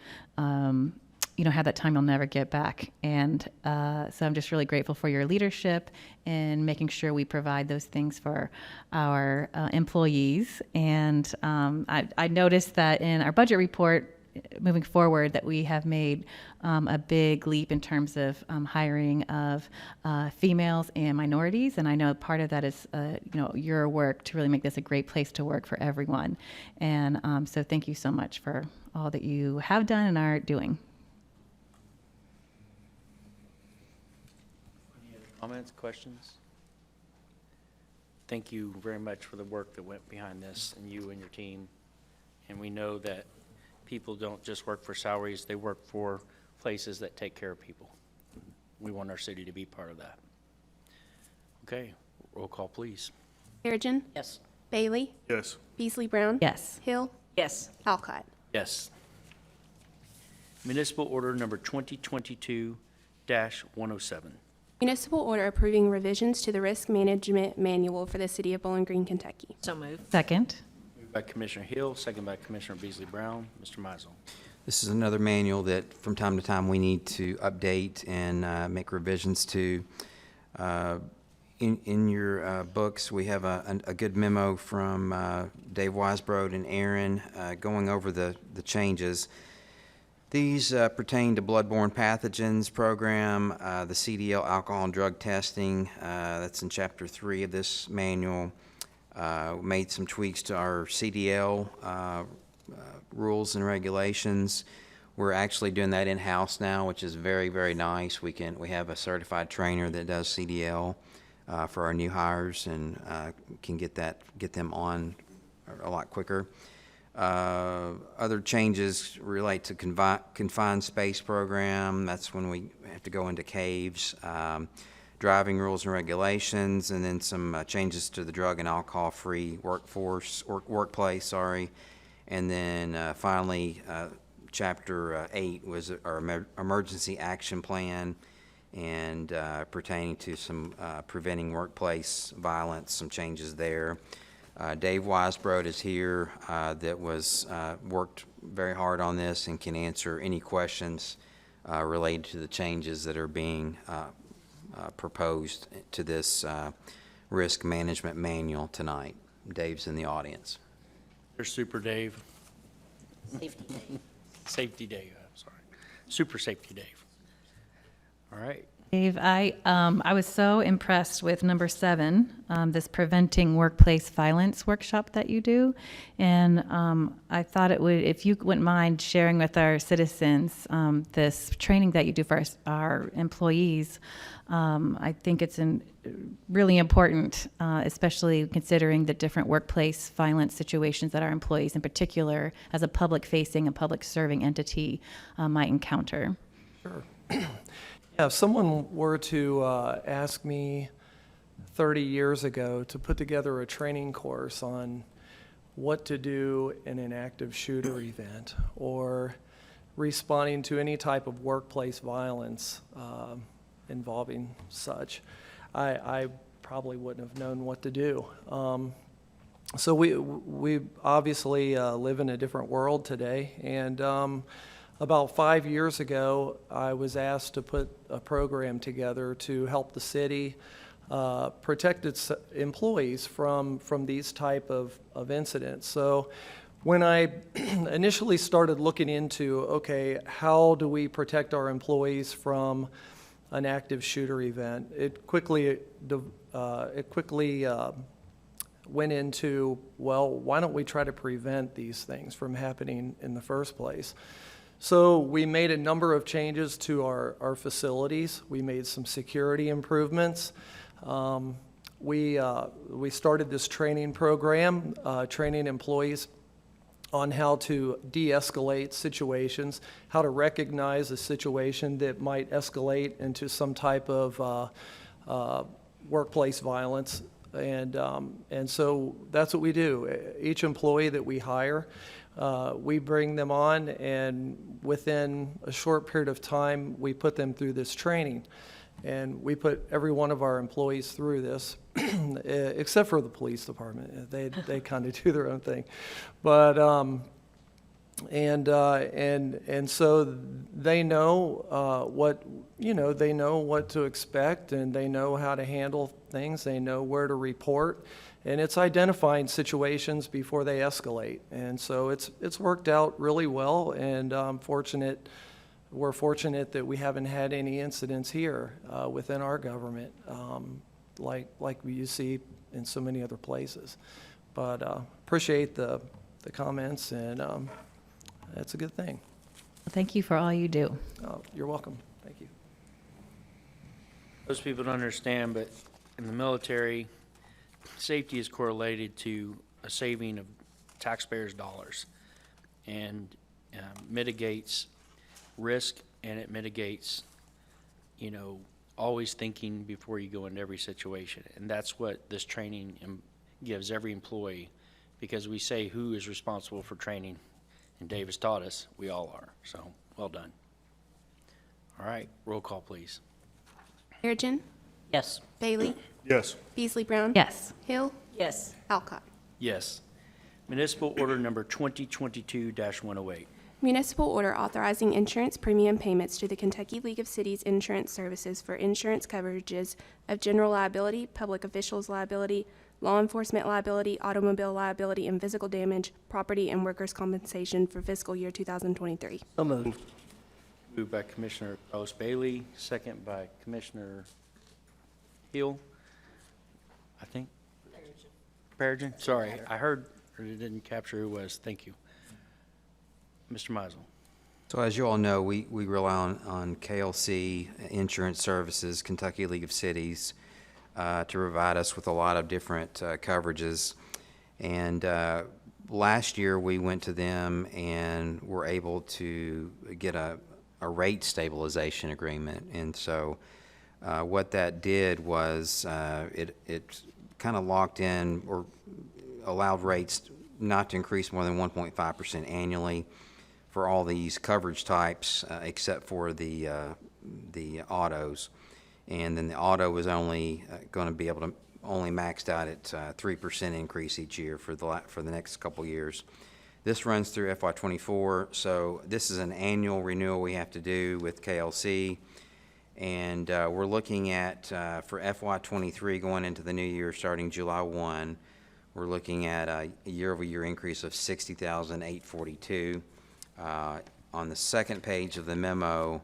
have that time you'll never get back. And so I'm just really grateful for your leadership in making sure we provide those things for our employees. And I noticed that in our budget report moving forward that we have made a big leap in terms of hiring of females and minorities. And I know part of that is your work to really make this a great place to work for everyone. And so thank you so much for all that you have done and are doing.
Comments, questions? Thank you very much for the work that went behind this, and you and your team. And we know that people don't just work for salaries, they work for places that take care of people. We want our city to be part of that. Okay, roll call, please.
Perigin.
Yes.
Bailey.
Yes.
Beasley Brown.
Yes.
Hill.
Yes.
Alcott.
Yes. Municipal order number 2022-107.
Municipal order approving revisions to the risk management manual for the city of Bowling Green, Kentucky.
So moved.
Second.
Moved by Commissioner Hill, second by Commissioner Beasley Brown. Mr. Mizel.
This is another manual that from time to time we need to update and make revisions to. In your books, we have a good memo from Dave Weisbrod and Aaron going over the changes. These pertain to bloodborne pathogens program, the CDL alcohol and drug testing. That's in Chapter 3 of this manual. Made some tweaks to our CDL rules and regulations. We're actually doing that in-house now, which is very, very nice. We have a certified trainer that does CDL for our new hires and can get them on a lot quicker. Other changes relate to confined space program. That's when we have to go into caves. Driving rules and regulations, and then some changes to the drug and alcohol-free workplace. And then finally, Chapter 8 was our emergency action plan, and pertaining to some preventing workplace violence, some changes there. Dave Weisbrod is here that was worked very hard on this and can answer any questions related to the changes that are being proposed to this risk management manual tonight. Dave's in the audience.
There's Super Dave.
Safety Day.
Safety Dave, I'm sorry. Super Safety Dave. All right.
Dave, I was so impressed with number 7, this preventing workplace violence workshop that you do, and I thought it would, if you wouldn't mind sharing with our citizens this training that you do for our employees. I think it's really important, especially considering the different workplace violence situations that our employees, in particular, as a public-facing and public-serving entity, might encounter.
Sure. Yeah, if someone were to ask me 30 years ago to put together a training course on what to do in an active shooter event or responding to any type of workplace violence involving such, I probably wouldn't have known what to do. So we obviously live in a different world today, and about 5 years ago, I was asked to put a program together to help the city protect its employees from these type of incidents. So when I initially started looking into, okay, how do we protect our employees from an active shooter event, it quickly went into, well, why don't we try to prevent these things from happening in the first place? So we made a number of changes to our facilities. We made some security improvements. We started this training program, training employees on how to de-escalate situations, how to recognize a situation that might escalate into some type of workplace violence. And so that's what we do. Each employee that we hire, we bring them on, and within a short period of time, we put them through this training. And we put every one of our employees through this, except for the police department. They kind of do their own thing. But, and so they know they know what to expect, and they know how to handle things. They know where to report, and it's identifying situations before they escalate. And so it's worked out really well, and we're fortunate that we haven't had any incidents here within our government like you see in so many other places. But appreciate the comments, and that's a good thing.
Thank you for all you do.
You're welcome. Thank you.
Most people don't understand, but in the military, safety is correlated to a saving of taxpayers' dollars, and mitigates risk, and it mitigates, always thinking before you go into every situation. And that's what this training gives every employee, because we say who is responsible for training, and Dave has taught us we all are. So well done. All right, roll call, please.
Perigin.
Yes.
Bailey.
Yes.
Beasley Brown.
Yes.
Hill.
Yes.
Alcott.
Yes. Municipal Order Number 2022-108.
Municipal order authorizing insurance premium payments to the Kentucky League of Cities Insurance Services for insurance coverages of general liability, public officials liability, law enforcement liability, automobile liability, and physical damage, property, and workers' compensation for fiscal year 2023.
So moved.
Moved by Commissioner Carlos Bailey, second by Commissioner Hill, I think. Perigin, sorry, I heard, or it didn't capture who it was. Thank you. Mr. Meisel.
So as you all know, we rely on KLC Insurance Services, Kentucky League of Cities, to provide us with a lot of different coverages. And last year we went to them and were able to get a rate stabilization agreement. And so what that did was it kind of locked in or allowed rates not to increase more than 1.5% annually for all these coverage types, except for the autos. And then the auto was only going to be able to only maxed out at 3% increase each year for the next couple years. This runs through FY24, so this is an annual renewal we have to do with KLC. And we're looking at, for FY23 going into the new year, starting July 1, we're looking at a year-over-year increase of $60,842. On the second page of the memo,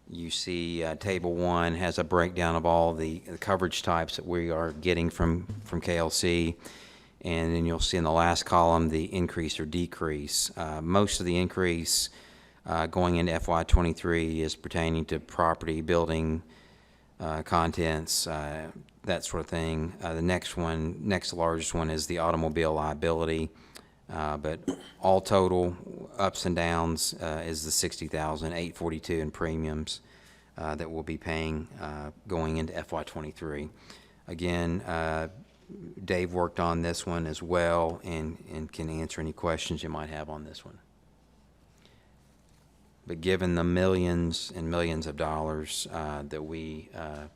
you see Table 1 has a breakdown of all the coverage types that we are getting from KLC. And then you'll see in the last column the increase or decrease. Most of the increase going into FY23 is pertaining to property, building, contents, that sort of thing. The next largest one is the automobile liability. But all total, ups and downs, is the $60,842 in premiums that we'll be paying going into FY23. Again, Dave worked on this one as well and can answer any questions you might have on this one. But given the millions and millions of dollars that we have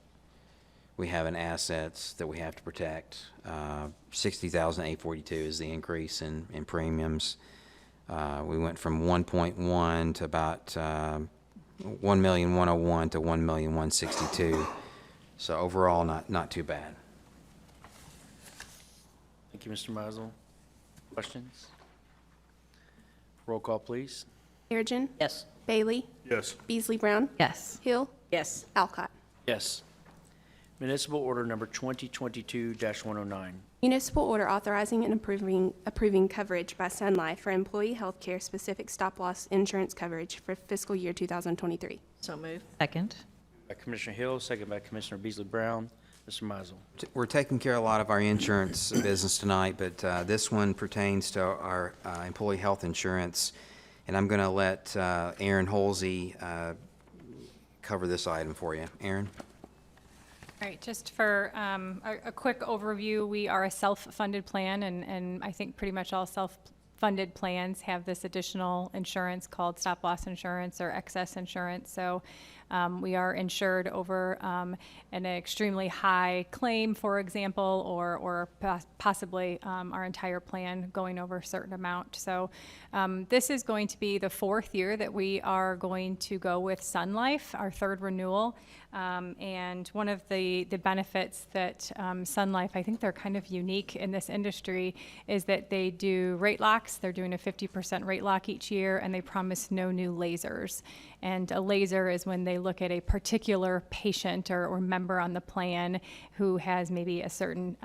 in assets that we have to protect, $60,842 is the increase in premiums. We went from 1.1 to about 1,101,000 to 1,162,000 So overall, not too bad.
Thank you, Mr. Mizel. Questions? Roll call, please.
Perigin.
Yes.
Bailey.
Yes.
Beasley Brown.
Yes.
Hill.
Yes.
Alcott.
Yes. Municipal Order Number 2022-109.
Municipal order authorizing and approving coverage by Sun Life for employee health care specific stop-loss insurance coverage for fiscal year 2023.
So moved.
Second.
By Commissioner Hill, second by Commissioner Beasley Brown. Mr. Mizel.
We're taking care of a lot of our insurance business tonight, but this one pertains to our employee health insurance, and I'm going to let Aaron Holsey cover this item for you. Aaron?
All right, just for a quick overview, we are a self-funded plan, and I think pretty much all self-funded plans have this additional insurance called stop-loss insurance or excess insurance. So we are insured over an extremely high claim, for example, or possibly our entire plan going over a certain amount. So this is going to be the 4th year that we are going to go with Sun Life, our 3rd renewal. And one of the benefits that Sun Life, I think they're kind of unique in this industry, is that they do rate locks. They're doing a 50% rate lock each year, and they promise no new lasers. And a laser is when they look at a particular patient or member on the plan who has maybe a certain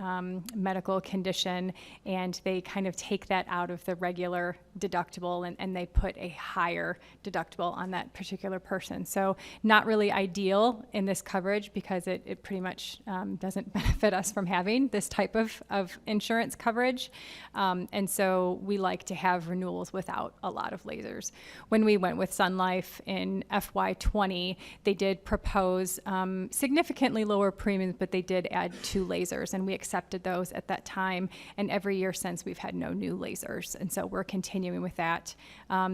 medical condition, and they kind of take that out of the regular deductible and they put a higher deductible on that particular person. So not really ideal in this coverage because it pretty much doesn't benefit us from having this type of insurance coverage. And so we like to have renewals without a lot of lasers. When we went with Sun Life in FY20, they did propose significantly lower premiums, but they did add 2 lasers, and we accepted those at that time. And every year since, we've had no new lasers, and so we're continuing with that.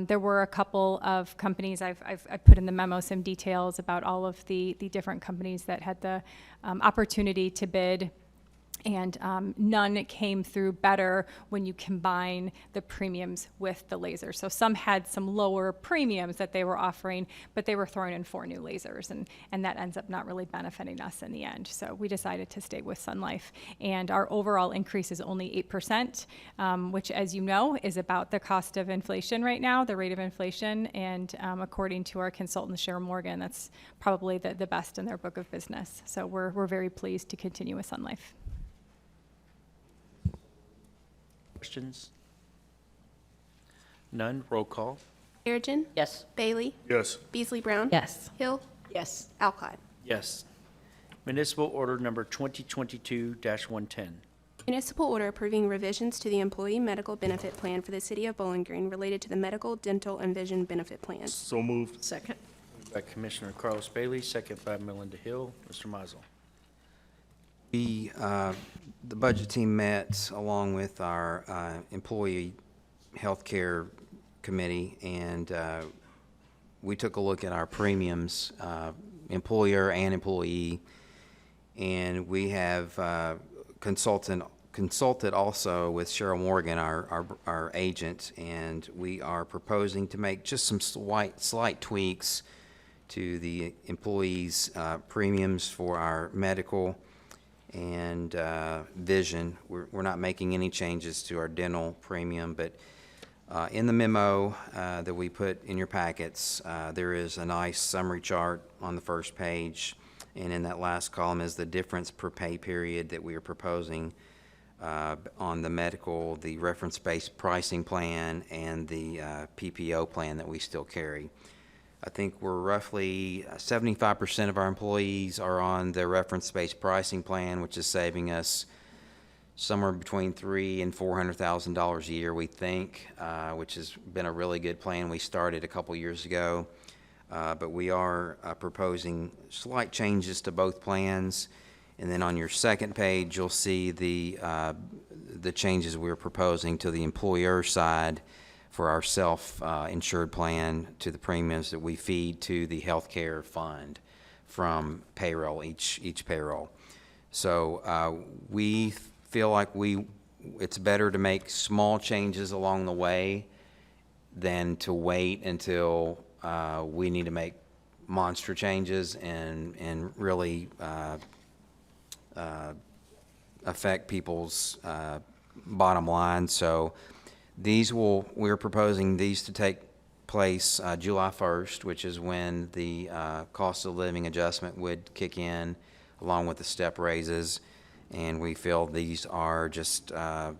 There were a couple of companies, I've put in the memo some details about all of the different companies that had the opportunity to bid, and none came through better when you combine the premiums with the lasers. So some had some lower premiums that they were offering, but they were throwing in 4 new lasers, and that ends up not really benefiting us in the end. So we decided to stay with Sun Life, and our overall increase is only 8%, which, as you know, is about the cost of inflation right now, the rate of inflation, and according to our consultant, Cheryl Morgan, that's probably the best in their book of business. So we're very pleased to continue with Sun Life.
Questions? None. Roll call.
Perigin.
Yes.
Bailey.
Yes.
Beasley Brown.
Yes.
Hill.
Yes.
Alcott.
Yes. Municipal Order Number 2022-110.
Municipal order approving revisions to the employee medical benefit plan for the city of Bowling Green related to the medical, dental, and vision benefit plans.
So moved.
Second.
By Commissioner Carlos Bailey, second by Melinda Hill. Mr. Mizel.
The budget team met along with our employee healthcare committee, and we took a look at our premiums, employer and employee, and we have consulted also with Cheryl Morgan, our agent, and we are proposing to make just some slight tweaks to the employees' premiums for our medical and vision. We're not making any changes to our dental premium, but in the memo that we put in your packets, there is a nice summary chart on the first page, and in that last column is the difference per pay period that we are proposing on the medical, the reference-based pricing plan, and the PPO plan that we still carry. I think we're roughly 75% of our employees are on the reference-based pricing plan, which is saving us somewhere between $300,000 and $400,000 a year, we think, which has been a really good plan. We started a couple years ago, but we are proposing slight changes to both plans. And then on your second page, you'll see the changes we're proposing to the employer side for our self-insured plan, to the premiums that we feed to the healthcare fund from payroll, each payroll. So we feel like it's better to make small changes along the way than to wait until we need to make monster changes and really affect people's bottom line. So we're proposing these to take place July 1st, which is when the cost of living adjustment would kick in, along with the step raises. And we feel these are just are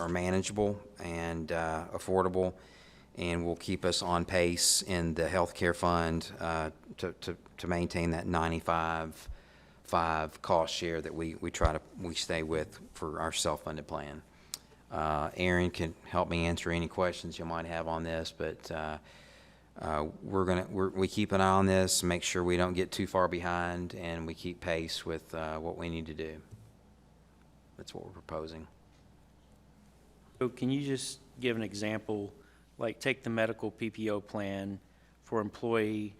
manageable and affordable, and will keep us on pace in the healthcare fund to maintain that 95.5 cost share that we stay with for our self-funded plan. Aaron can help me answer any questions you might have on this, but we keep an eye on this, make sure we don't get too far behind, and we keep pace with what we need to do. That's what we're proposing.
So can you just give an example, like take the medical PPO plan for employee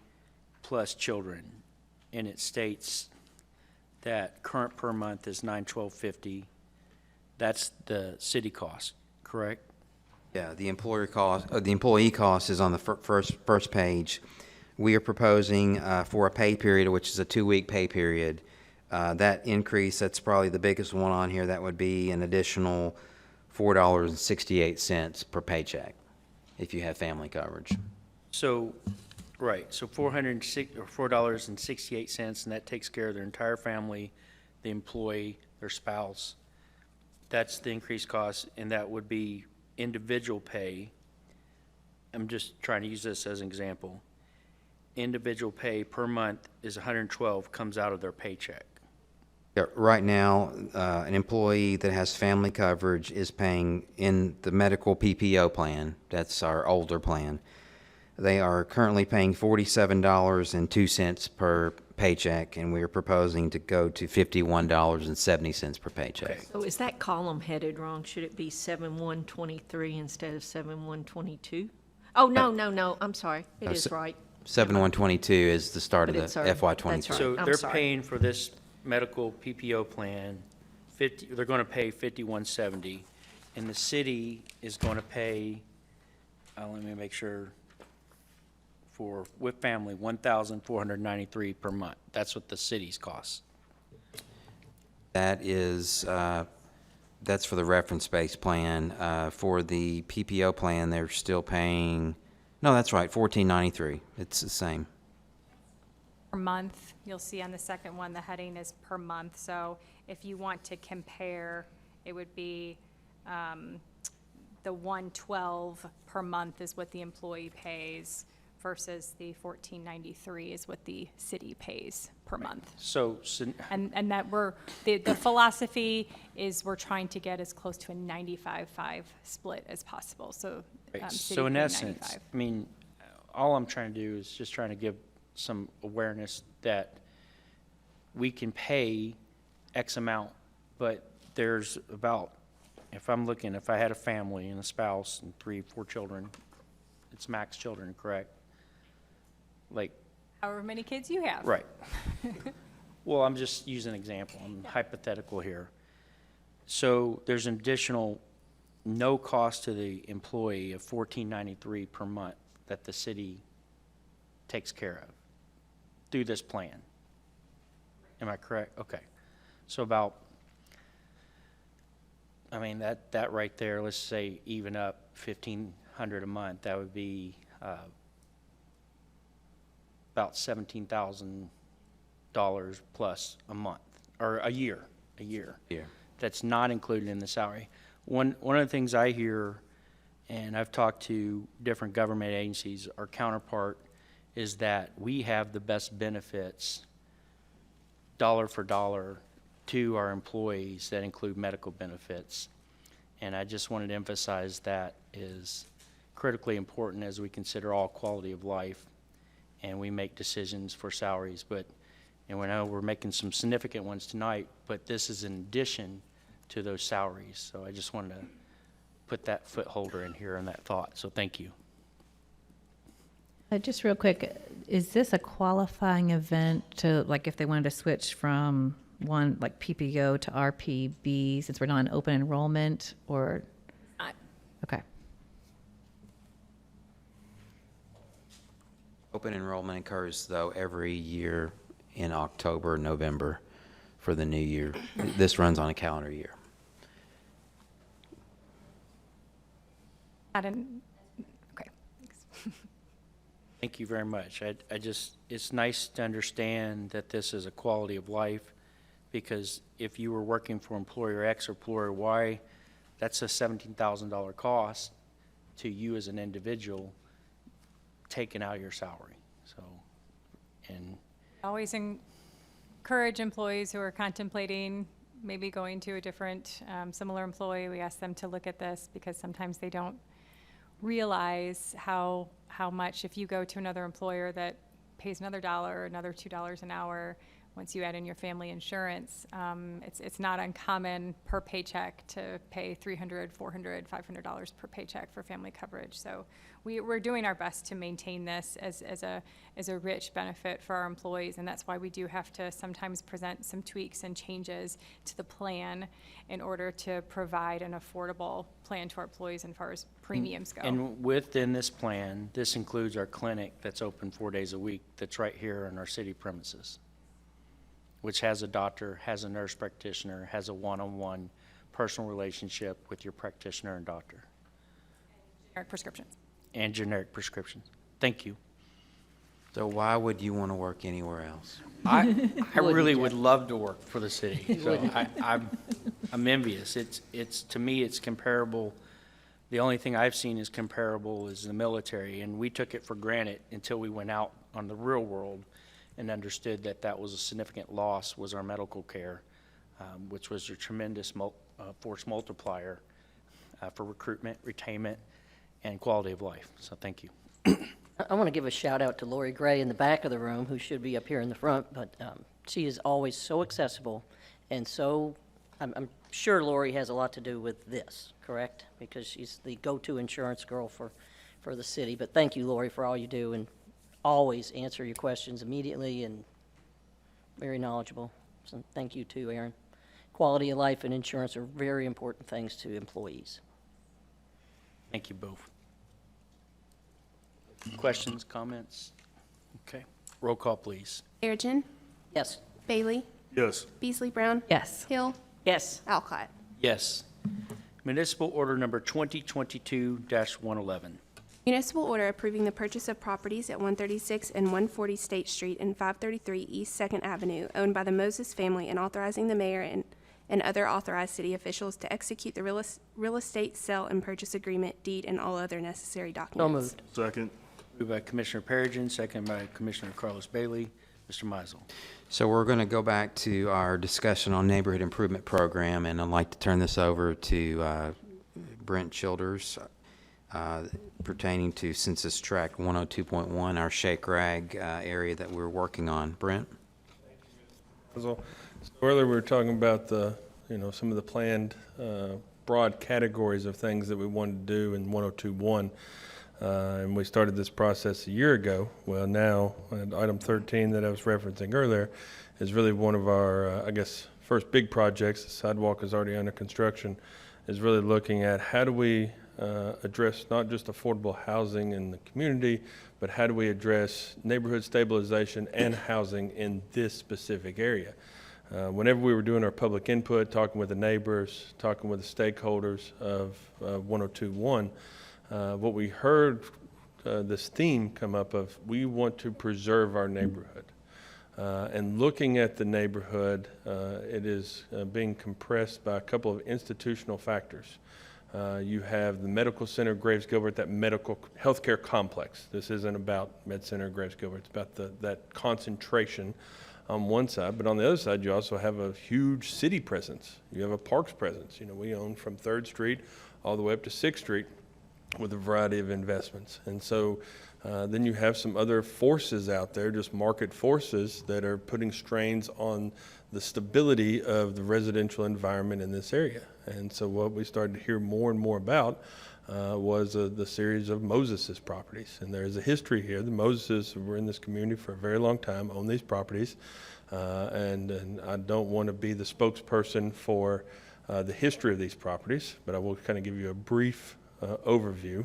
plus children, and it states that current per month is $912.50. That's the city cost, correct?
Yeah, the employee cost is on the first page. We are proposing for a pay period, which is a 2-week pay period. That increase, that's probably the biggest one on here. That would be an additional $4.68 per paycheck if you have family coverage.
So, right, so $4.68, and that takes care of their entire family, the employee, their spouse. That's the increased cost, and that would be individual pay. I'm just trying to use this as an example. Individual pay per month is $112, comes out of their paycheck.
Yeah, right now, an employee that has family coverage is paying in the medical PPO plan. That's our older plan. They are currently paying $47.02 per paycheck, and we are proposing to go to $51.70 per paycheck.
Okay.
So is that column headed wrong? Should it be 7123 instead of 7122? Oh, no, I'm sorry. It
No,
is right.
7122 is the start of
But
the
it's our-
FY23.
that's right.
So
I'm
they're
sorry.
paying for this medical PPO plan, they're going to pay $51.70, and the city is going to pay, let me make sure, with family, $1,493 per month. That's what the city's costs.
That is, that's for the reference-based plan. For the PPO plan, they're still paying, no, that's right, $14.93. It's the same.
Per month, you'll see on the second one, the heading is per month. So if you want to compare, it would be the $112 per month is what the employee pays versus the $14.93 is what the city pays per month.
So,
And that the philosophy is we're trying to get as close to a 95-5 split as possible. So,
right,
city
so in
paying
essence,
95.
I mean, all I'm trying to do is just trying to give some awareness that we can pay X amount, but there's about, if I had a family and a spouse and 3-4 children, it's max children, correct? Like,
However many kids you have.
right. Well, I'm just using an example. I'm hypothetical here. So there's an additional no cost to the employee of $14.93 per month that the city takes care of through this plan. Am I correct? Okay. So about, I mean, that right there, let's say even up $1,500 a month, that would be about $17,000 plus a month, or a year.
Yeah.
That's not included in the salary. One of the things I hear, and I've talked to different government agencies, our counterpart is that we have the best benefits, dollar for dollar, to our employees that include medical benefits. And I just wanted to emphasize that is critically important as we consider all quality of life and we make decisions for salaries. And we know we're making some significant ones tonight, but this is in addition to those salaries. So I just wanted to put that footholder in here and that thought. So thank you.
Just real quick, is this a qualifying event to, like, if they wanted to switch from one, like PPO to RPB, since we're not in open enrollment, or? Okay.
Open enrollment occurs, though, every year in October, November for the new year. This runs on a calendar year.
Okay. Thanks.
Thank you very much. I just, it's nice to understand that this is a quality of life, because if you were working for employer X or employer Y, that's a $17,000 cost to you as an individual, taken out of your salary. So, and
Always encourage employees who are contemplating maybe going to a different, similar employee. We ask them to look at this because sometimes they don't realize how much, if you go to another employer that pays another $1, another $2 an hour, once you add in your family insurance, it's not uncommon per paycheck to pay $300, $400, $500 per paycheck for family coverage. So we're doing our best to maintain this as a rich benefit for our employees, and that's why we do have to sometimes present some tweaks and changes to the plan in order to provide an affordable plan to our employees as far as premiums go.
And within this plan, this includes our clinic that's open 4 days a week, that's right here in our city premises, which has a doctor, has a nurse practitioner, has a one-on-one personal relationship with your practitioner and doctor,
Generic prescriptions.
and generic prescriptions. Thank you.
So why would you want to work anywhere else?
I really
Jeff.
would love to work for the city, so
wouldn't.
I'm envious. It's, to me, it's comparable. The only thing I've seen is comparable is the military, and we took it for granted until we went out on the real world and understood that that was a significant loss, was our medical care, which was a tremendous force multiplier for recruitment, retainment, and quality of life. So thank you.
I want to give a shout out to Lori Gray in the back of the room, who should be up here in the front, but she is always so accessible, and so, I'm sure Lori has a lot to do with this, correct? Because she's the go-to insurance girl for the city. But thank you, Lori, for all you do, and always answer your questions immediately and very knowledgeable. So thank you too, Aaron. Quality of life and insurance are very important things to employees.
Thank you both. Questions, comments? Okay. Roll call, please.
Perigin.
Yes.
Bailey.
Yes.
Beasley Brown.
Yes.
Hill.
Yes.
Alcott.
Yes. Municipal order number 2022-111.
Municipal order approving the purchase of properties at 136 and 140 State Street and 533 East 2nd Avenue owned by the Moses family, and authorizing the mayor and other authorized city officials to execute the real estate sale and purchase agreement, deed, and all other necessary
So
documents.
moved.
Second.
Moved by Commissioner Perigin, second by Commissioner Carlos Bailey. Mr. Mizel.
So we're going to go back to our discussion on neighborhood improvement program, and I'd like to turn this over to Brent Childers pertaining to Census Tract 102.1, our Shake Rag area that we're working on. Brent?
So earlier we were talking about some of the planned broad categories of things that we wanted to do in 102.1. And we started this process a year ago. Well, now, item 13 that I was referencing earlier is really one of our, first big projects. The sidewalk is already under construction, is really looking at how do we address not just affordable housing in the community, but how do we address neighborhood stabilization and housing in this specific area. Whenever we were doing our public input, talking with the neighbors, talking with the stakeholders of 102.1, what we heard this theme come up of, we want to preserve our neighborhood. And looking at the neighborhood, it is being compressed by a couple of institutional factors. You have the Medical Center Graves Gilbert, that medical healthcare complex. This isn't about Med Center Graves Gilbert, it's about that concentration on one side, but on the other side, you also have a huge city presence. You have a parks presence. We own from 3rd Street all the way up to 6th Street with a variety of investments. And so then you have some other forces out there, just market forces, that are putting strains on the stability of the residential environment in this area. And so what we started to hear more and more about was the series of Moses' properties. And there is a history here. The Moses were in this community for a very long time, own these properties. And I don't want to be the spokesperson for the history of these properties, but I will kind of give you a brief overview,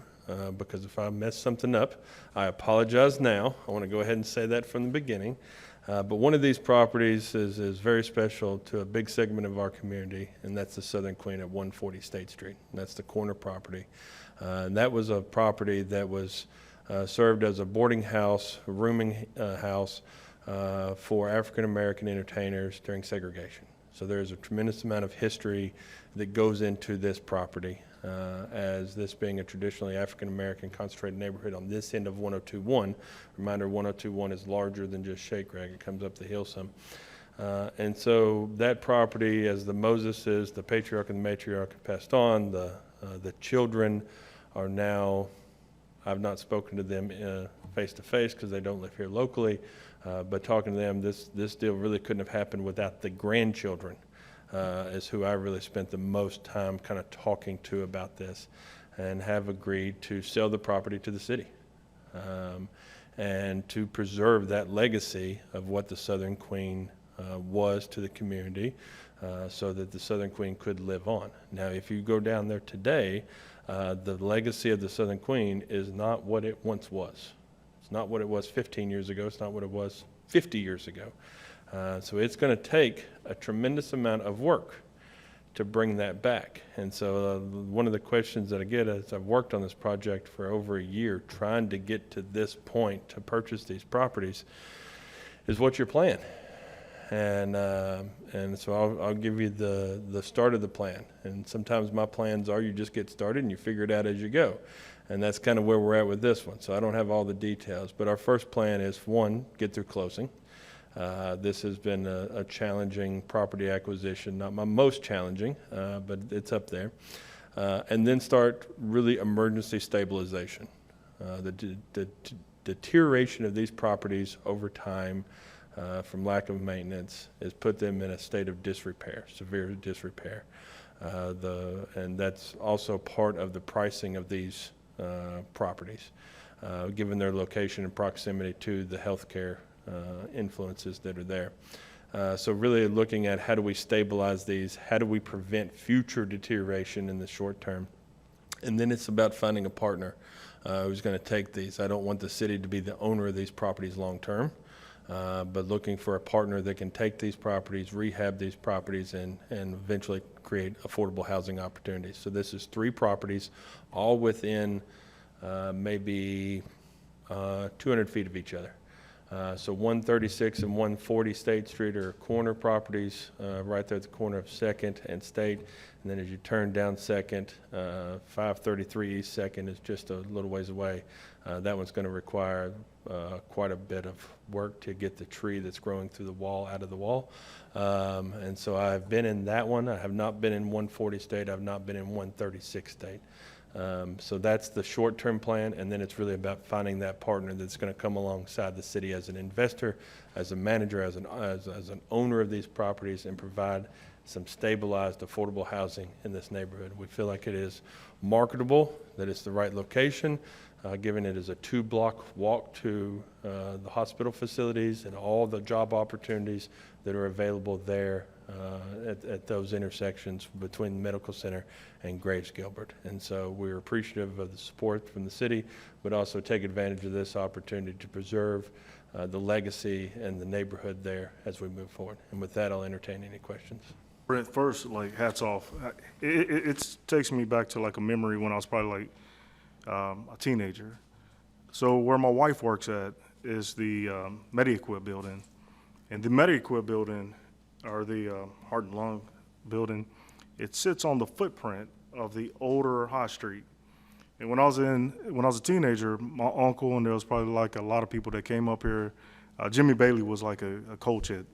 because if I mess something up, I apologize now. I want to go ahead and say that from the beginning. But one of these properties is very special to a big segment of our community, and that's the Southern Queen at 140 State Street. And that's the corner property. And that was a property that was served as a boarding house, a rooming house for African-American entertainers during segregation. So there's a tremendous amount of history that goes into this property, as this being a traditionally African-American concentrated neighborhood on this end of 1021. Reminder, 1021 is larger than just Shake Rag. It comes up the hill some. And so that property, as the Moseses, the patriarch and the matriarch have passed on, the children are now, I've not spoken to them face to face because they don't live here locally, but talking to them, this deal really couldn't have happened without the grandchildren, is who I really spent the most time kind of talking to about this, and have agreed to sell the property to the city, and to preserve that legacy of what the Southern Queen was to the community, so that the Southern Queen could live on. Now, if you go down there today, the legacy of the Southern Queen is not what it once was. It's not what it was 15 years ago. It's not what it was 50 years ago. So it's going to take a tremendous amount of work to bring that back. And so one of the questions that I get as I've worked on this project for over a year, trying to get to this point to purchase these properties, is what's your plan? And so I'll give you the start of the plan. And sometimes my plans are you just get started and you figure it out as you go. And that's kind of where we're at with this one. So I don't have all the details, but our first plan is, one, get through closing. This has been a challenging property acquisition, not my most challenging, but it's up there. And then start really emergency stabilization. The deterioration of these properties over time from lack of maintenance has put them in a state of disrepair, severe disrepair. And that's also part of the pricing of these properties, given their location and proximity to the healthcare influences that are there. So really looking at how do we stabilize these, how do we prevent future deterioration in the short term, and then it's about finding a partner who's going to take these. I don't want the city to be the owner of these properties long term, but looking for a partner that can take these properties, rehab these properties, and eventually create affordable housing opportunities. So this is 3 properties, all within maybe 200 feet of each other. So 136 and 140 State Street are corner properties right there at the corner of 2nd and State. And then as you turn down 2nd, 533 East 2nd is just a little ways away. That one's going to require quite a bit of work to get the tree that's growing through the wall out of the wall. And so I've been in that one. I have not been in 140 State. I've not been in 136 State. So that's the short-term plan, and then it's really about finding that partner that's going to come alongside the city as an investor, as a manager, as an owner of these properties, and provide some stabilized, affordable housing in this neighborhood. We feel like it is marketable, that it's the right location, given it is a 2-block walk to the hospital facilities and all the job opportunities that are available there at those intersections between the medical center and Graves Gilbert. And so we're appreciative of the support from the city, but also take advantage of this opportunity to preserve the legacy and the neighborhood there as we move forward. And with that, I'll entertain any questions.
Brent, first, hats off. It takes me back to a memory when I was probably a teenager. So where my wife works at is the MediEquip building. And the MediEquip building, or the Heart and Lung building, it sits on the footprint of the older High Street. And when I was a teenager, my uncle, and there was probably a lot of people that came up here. Jimmy Bailey was a coach at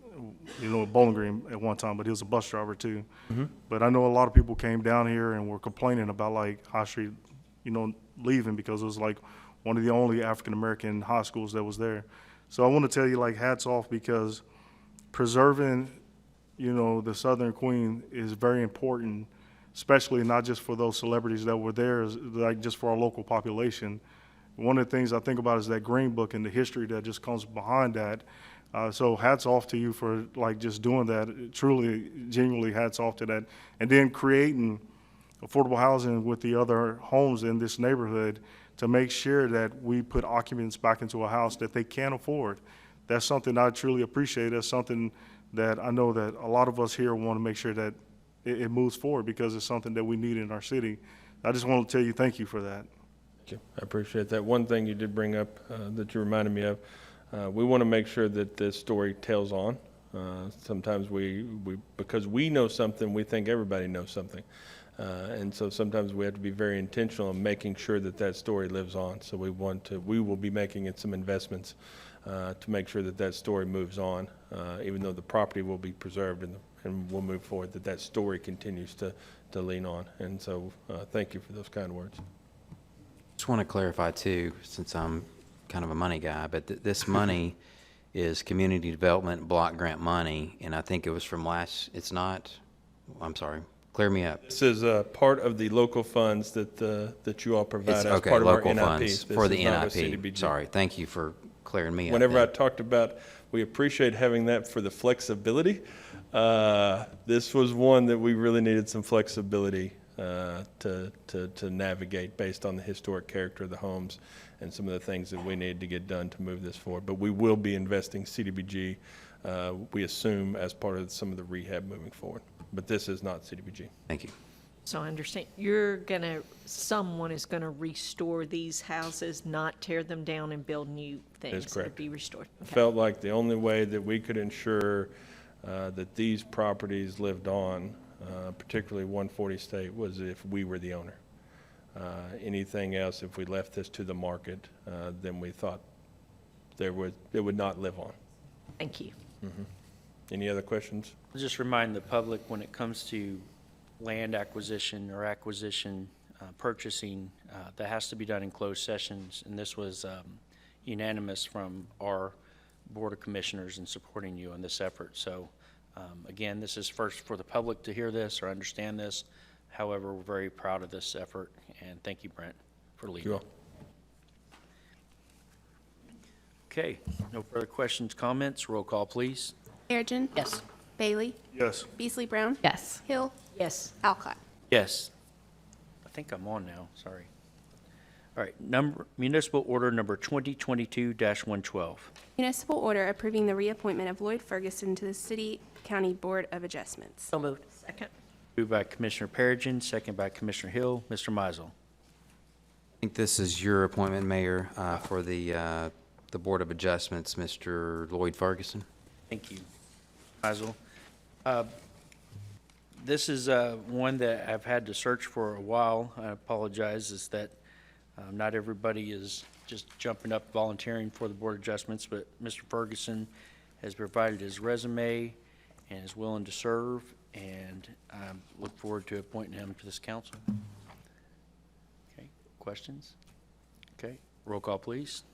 Bowling Green at one time, but he was a bus driver too. Mm-hmm. But I know a lot of people came down here and were complaining about High Street, leaving because it was one of the only African-American high schools that was there. So I want to tell you hats off, because preserving, the Southern Queen is very important, especially not just for those celebrities that were there, just for our local population. One of the things I think about is that Green Book and the history that just comes behind that. So hats off to you for just doing that. Truly, genuinely hats off to that. And then creating affordable housing with the other homes in this neighborhood to make sure that we put occupants back into a house that they can afford. that's something I truly appreciate. That's something that I know that a lot of us here want to make sure that it moves forward because it's something that we need in our city. I just want to tell you thank you for that.
Thank you. I appreciate that. One thing you did bring up that you reminded me of, we want to make sure that this story tells on. Sometimes we because we know something, we think everybody knows something. And so sometimes we have to be very intentional in making sure that that story lives on. So we will be making some investments to make sure that that story moves on, even though the property will be preserved and we'll move forward, that story continues to lean on. And so thank you for those kind words.
Just want to clarify too, since I'm kind of a money guy, but this money is community development block grant money, and I think it was from it's not, I'm sorry, clear me up.
This is part of the local funds that you all provide
It's,
as
okay,
part of our
local
NIP.
funds
This
for
is
the
not with
NIP.
CDBG.
Sorry, thank you for clearing me up.
Whenever I
then.
talked about, we appreciate having that for the flexibility. This was one that we really needed some flexibility to navigate based on the historic character of the homes and some of the things that we need to get done to move this forward. But we will be investing CDBG, we assume, as part of some of the rehab moving forward. But this is not CDBG.
Thank you.
So I understand, someone is gonna restore these houses, not tear them down and build new things that
correct.
would be restored. Okay.
Felt like the only way that we could ensure that these properties lived on, particularly 140 State, was if we were the owner. Anything else, if we left this to the market, then we thought it would not live on.
Thank you.
Any other questions?
I'll just remind the public, when it comes to land acquisition or purchasing, that has to be done in closed sessions, and this was unanimous from our Board of Commissioners in supporting you in this effort. So, again, this is first for the public to hear this or understand this. However, we're very proud of this effort, and thank you, Brent, for leading.
You all.
Okay, no further questions, comments, roll call, please.
Perigin.
Yes.
Bailey.
Yes.
Beasley Brown.
Yes.
Hill.
Yes.
Alcott.
Yes. I think I'm on now, sorry. All right, municipal order number 2022-112.
Municipal order approving the reappointment of Lloyd Ferguson to the City County Board of Adjustments.
So moved.
Second.
Moved by Commissioner Perigin, second by Commissioner Hill. Mr. Mizel.
I think this is your appointment, Mayor, for the Board of Adjustments, Mr. Lloyd Ferguson.
Thank you, Mizel. This is one that I've had to search for a while. I apologize, is that not everybody is just jumping up volunteering for the Board of Adjustments, but Mr. Ferguson has provided his resume and is willing to serve, and I look forward to appointing him to this council. Okay, questions? Okay, roll call, please.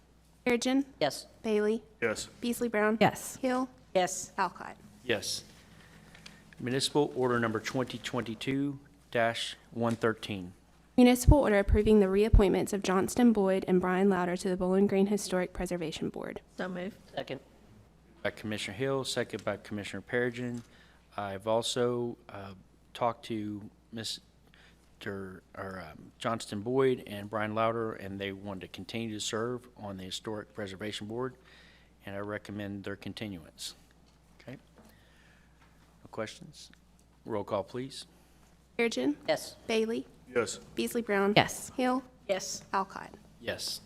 Perigin.
Yes.
Bailey.
Yes.
Beasley Brown.
Yes.
Hill.
Yes.
Alcott.
Yes. Municipal order number 2022-113.
Municipal order approving the reappointments of Johnston Boyd and Brian Louder to the Bowling Green Historic Preservation Board.
So moved.
Second.
By Commissioner Hill, second by Commissioner Perigin. I've also talked to Johnston Boyd and Brian Louder, and they want to continue to serve on the Historic Preservation Board, and I recommend their continuance. Okay? No questions? Roll call, please.
Perigin.
Yes.
Bailey.
Yes.
Beasley Brown.
Yes.
Hill.
Yes.
Alcott.
Yes.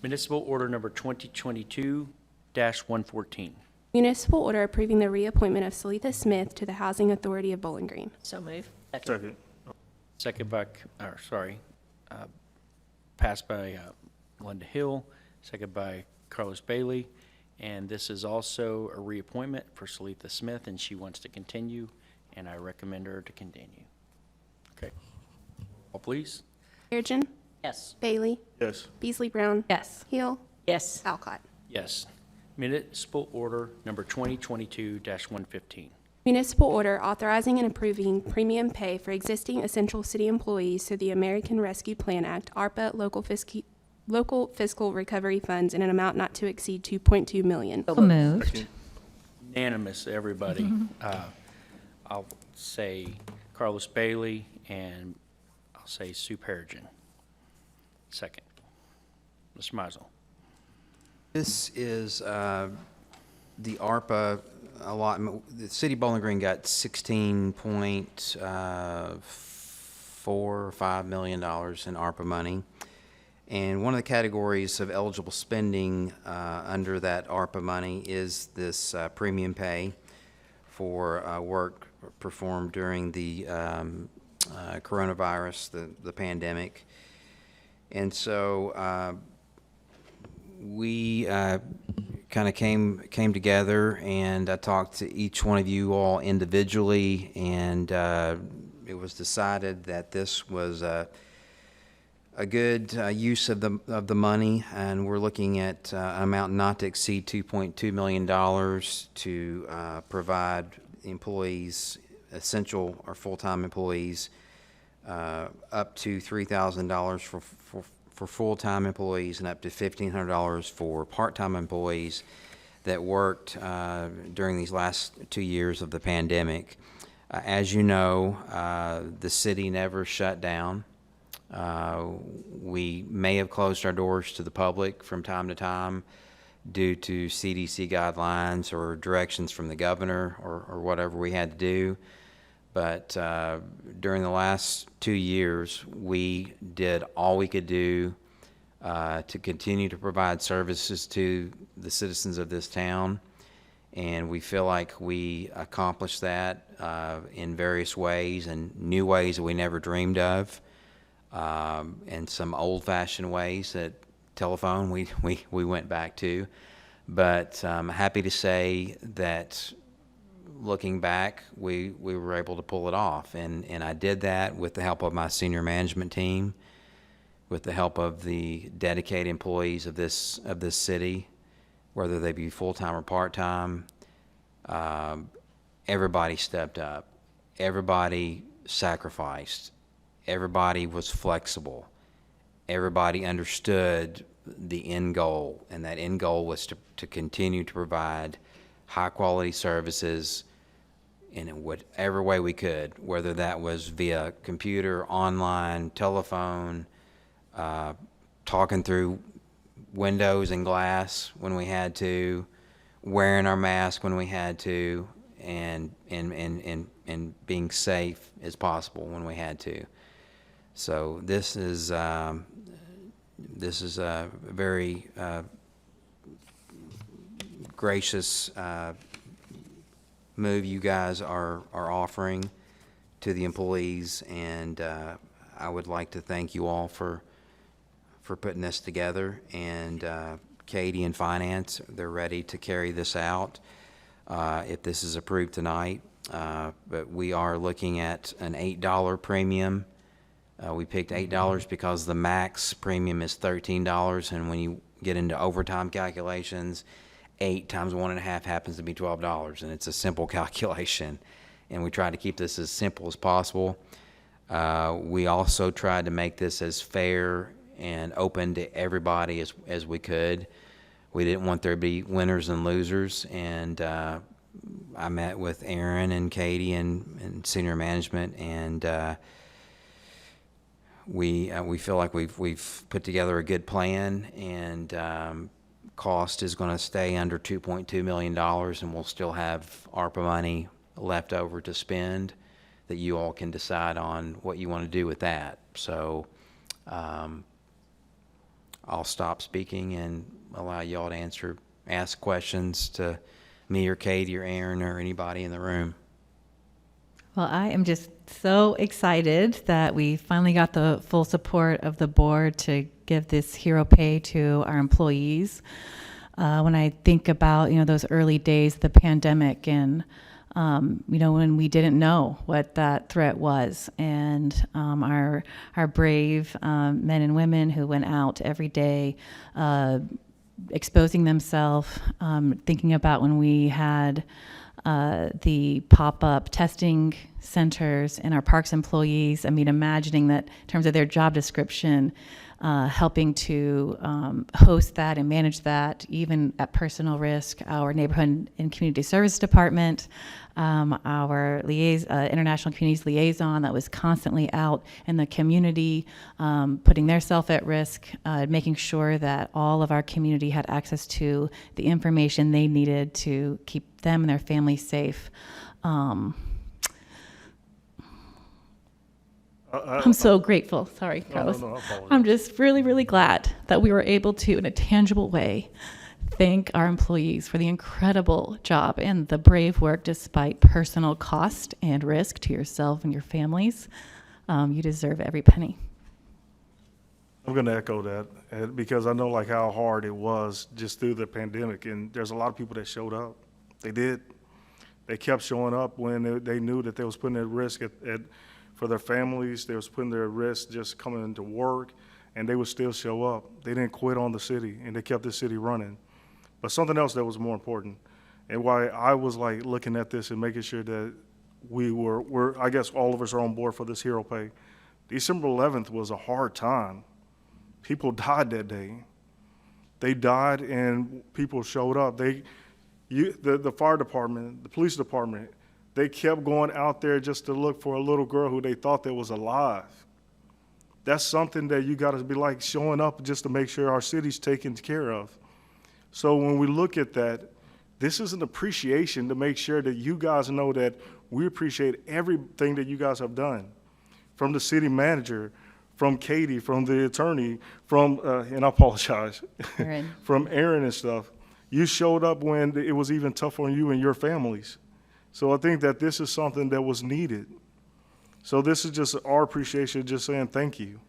Municipal order number 2022-114.
Municipal order approving the reappointment of Salitha Smith to the Housing Authority of Bowling Green.
So moved.
Second.
Second by, passed by Linda Hill, second by Carlos Bailey. And this is also a reappointment for Salitha Smith, and she wants to continue, and I recommend her to continue. Okay. Call, please.
Perigin.
Yes.
Bailey.
Yes.
Beasley Brown.
Yes.
Hill.
Yes.
Alcott.
Yes. Municipal order number 2022-115.
Municipal order authorizing and approving premium pay for existing essential city employees through the American Rescue Plan Act, ARPA, local fiscal recovery funds in an amount not to exceed $2.2 million.
So moved.
Unanimous, everybody. I'll say Carlos Bailey, and I'll say Sue Perigin. Second. Mr. Mizel.
This is the ARPA allotment. The city of Bowling Green got $16.4 or $5 million in ARPA money. And one of the categories of eligible spending under that ARPA money is this premium pay for work performed during the coronavirus, the pandemic. And so we kind of came together, and I talked to each one of you all individually, and it was decided that this was a good use of the money, and we're looking at an amount not to exceed $2.2 million to provide employees, essential or full-time employees, up to $3,000 for full-time employees and up to $1,500 for part-time employees that worked during these last 2 years of the pandemic. As you know, the city never shut down. We may have closed our doors to the public from time to time due to CDC guidelines or directions from the governor or whatever we had to do. But during the last 2 years, we did all we could do to continue to provide services to the citizens of this town. And we feel like we accomplished that in various ways and new ways that we never dreamed of. And some old-fashioned ways that telephone we went back to. But I'm happy to say that looking back, we were able to pull it off. And I did that with the help of my senior management team, with the help of the dedicated employees of this city, whether they be full-time or part-time. Everybody stepped up. Everybody sacrificed. Everybody was flexible. Everybody understood the end goal, and that end goal was to continue to provide high-quality services in whatever way we could, whether that was via computer, online, telephone, talking through windows and glass when we had to, wearing our mask when we had to, and being safe as possible when we had to. So this is a very gracious move you guys are offering to the employees, and I would like to thank you all for putting this together. And Katie in finance, they're ready to carry this out if this is approved tonight. But we are looking at an $8 premium. We picked $8 because the max premium is $13, and when you get into overtime calculations, 8 times 1.5 happens to be $12, and it's a simple calculation. And we try to keep this as simple as possible. We also tried to make this as fair and open to everybody as we could. We didn't want there to be winners and losers, and I met with Aaron and Katie and senior management, and we feel like we've put together a good plan, and cost is going to stay under $2.2 million, and we'll still have ARPA money left over to spend that you all can decide on what you want to do with that. So I'll stop speaking and allow y'all to ask questions to me or Katie or Aaron or anybody in the room.
Well, I am just so excited that we finally got the full support of the board to give this hero pay to our employees. When I think about, those early days of the pandemic and, when we didn't know what that threat was, and our brave men and women who went out every day, exposing themselves, thinking about when we had the pop-up testing centers and our parks employees. I mean, imagining that in terms of their job description, helping to host that and manage that, even at personal risk. Our Neighborhood and Community Service Department, our International Communities Liaison that was constantly out in the community, putting their self at risk, making sure that all of our community had access to the information they needed to keep them and their families safe. I'm so grateful. Sorry, Carlos.
no, I apologize.
I'm just really, really glad that we were able to, in a tangible way, thank our employees for the incredible job and the brave work despite personal cost and risk to yourself and your families. You deserve every penny.
I'm going to echo that because I know like how hard it was just through the pandemic, and there's a lot of people that showed up. They did. They kept showing up when they knew that they was putting at risk for their families. They was putting their risk just coming into work, and they would still show up. They didn't quit on the city, and they kept the city running. But something else that was more important, and why I was like looking at this and making sure that we're I guess all of us are on board for this hero pay. December 11th was a hard time. People died that day. They died, and people showed up. The fire department, the police department, they kept going out there just to look for a little girl who they thought that was alive. That's something that you got to be like showing up just to make sure our city's taken care of. So when we look at that, this is an appreciation to make sure that you guys know that we appreciate everything that you guys have done. From the city manager, from Katie, from the attorney, from, and I apologize,
Aaron.
from Aaron and stuff. You showed up when it was even tough on you and your families. So I think that this is something that was needed. So this is just our appreciation, just saying thank you.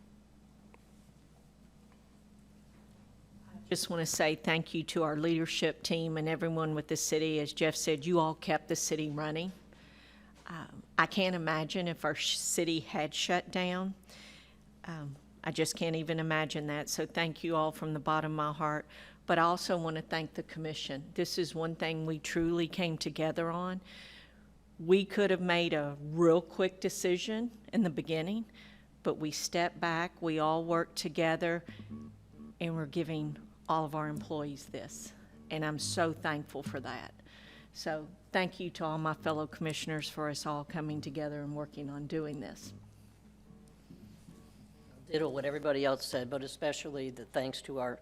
Just want to say thank you to our leadership team and everyone with the city. As Jeff said, you all kept the city running. I can't imagine if our city had shut down. I just can't even imagine that. So thank you all from the bottom of my heart. But I also want to thank the commission. This is one thing we truly came together on. We could have made a real quick decision in the beginning, but we stepped back, we all worked together, and we're giving all of our employees this. And I'm so thankful for that. So thank you to all my fellow commissioners for us all coming together and working on doing this.
Ditto what everybody else said, but especially the thanks to our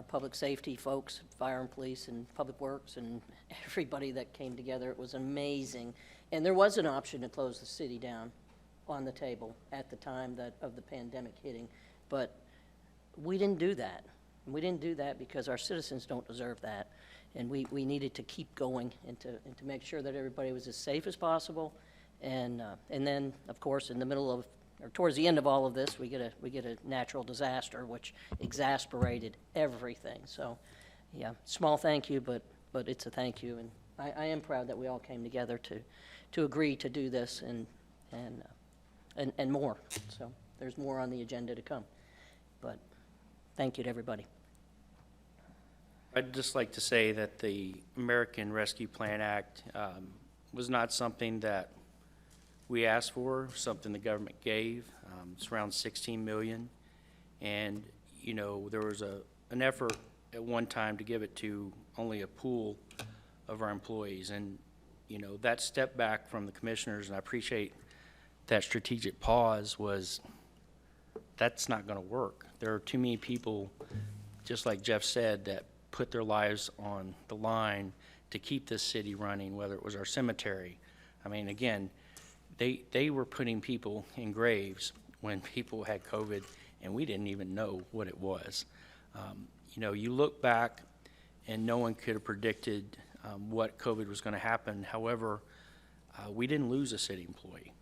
public safety folks, fire and police and public works and everybody that came together. It was amazing. And there was an option to close the city down on the table at the time of the pandemic hitting, but we didn't do that. And we didn't do that because our citizens don't deserve that. And we needed to keep going and to make sure that everybody was as safe as possible. And then, of course, in the middle of, or towards the end of all of this, we get a natural disaster, which exasperated everything. So, yeah, small thank you, but it's a thank you. And I am proud that we all came together to agree to do this and more. So there's more on the agenda to come. But thank you to everybody.
I'd just like to say that the American Rescue Plan Act was not something that we asked for, something the government gave. It's around $16 million. And, you know, there was an effort at one time to give it to only a pool of our employees. And, you know, that step back from the commissioners, and I appreciate that strategic pause, was that's not going to work. There are too many people, just like Jeff said, that put their lives on the line to keep this city running, whether it was our cemetery. I mean, again, they were putting people in graves when people had COVID, and we didn't even know what it was. You know, you look back, and no one could have predicted what COVID was going to happen. However, we didn't lose a city employee.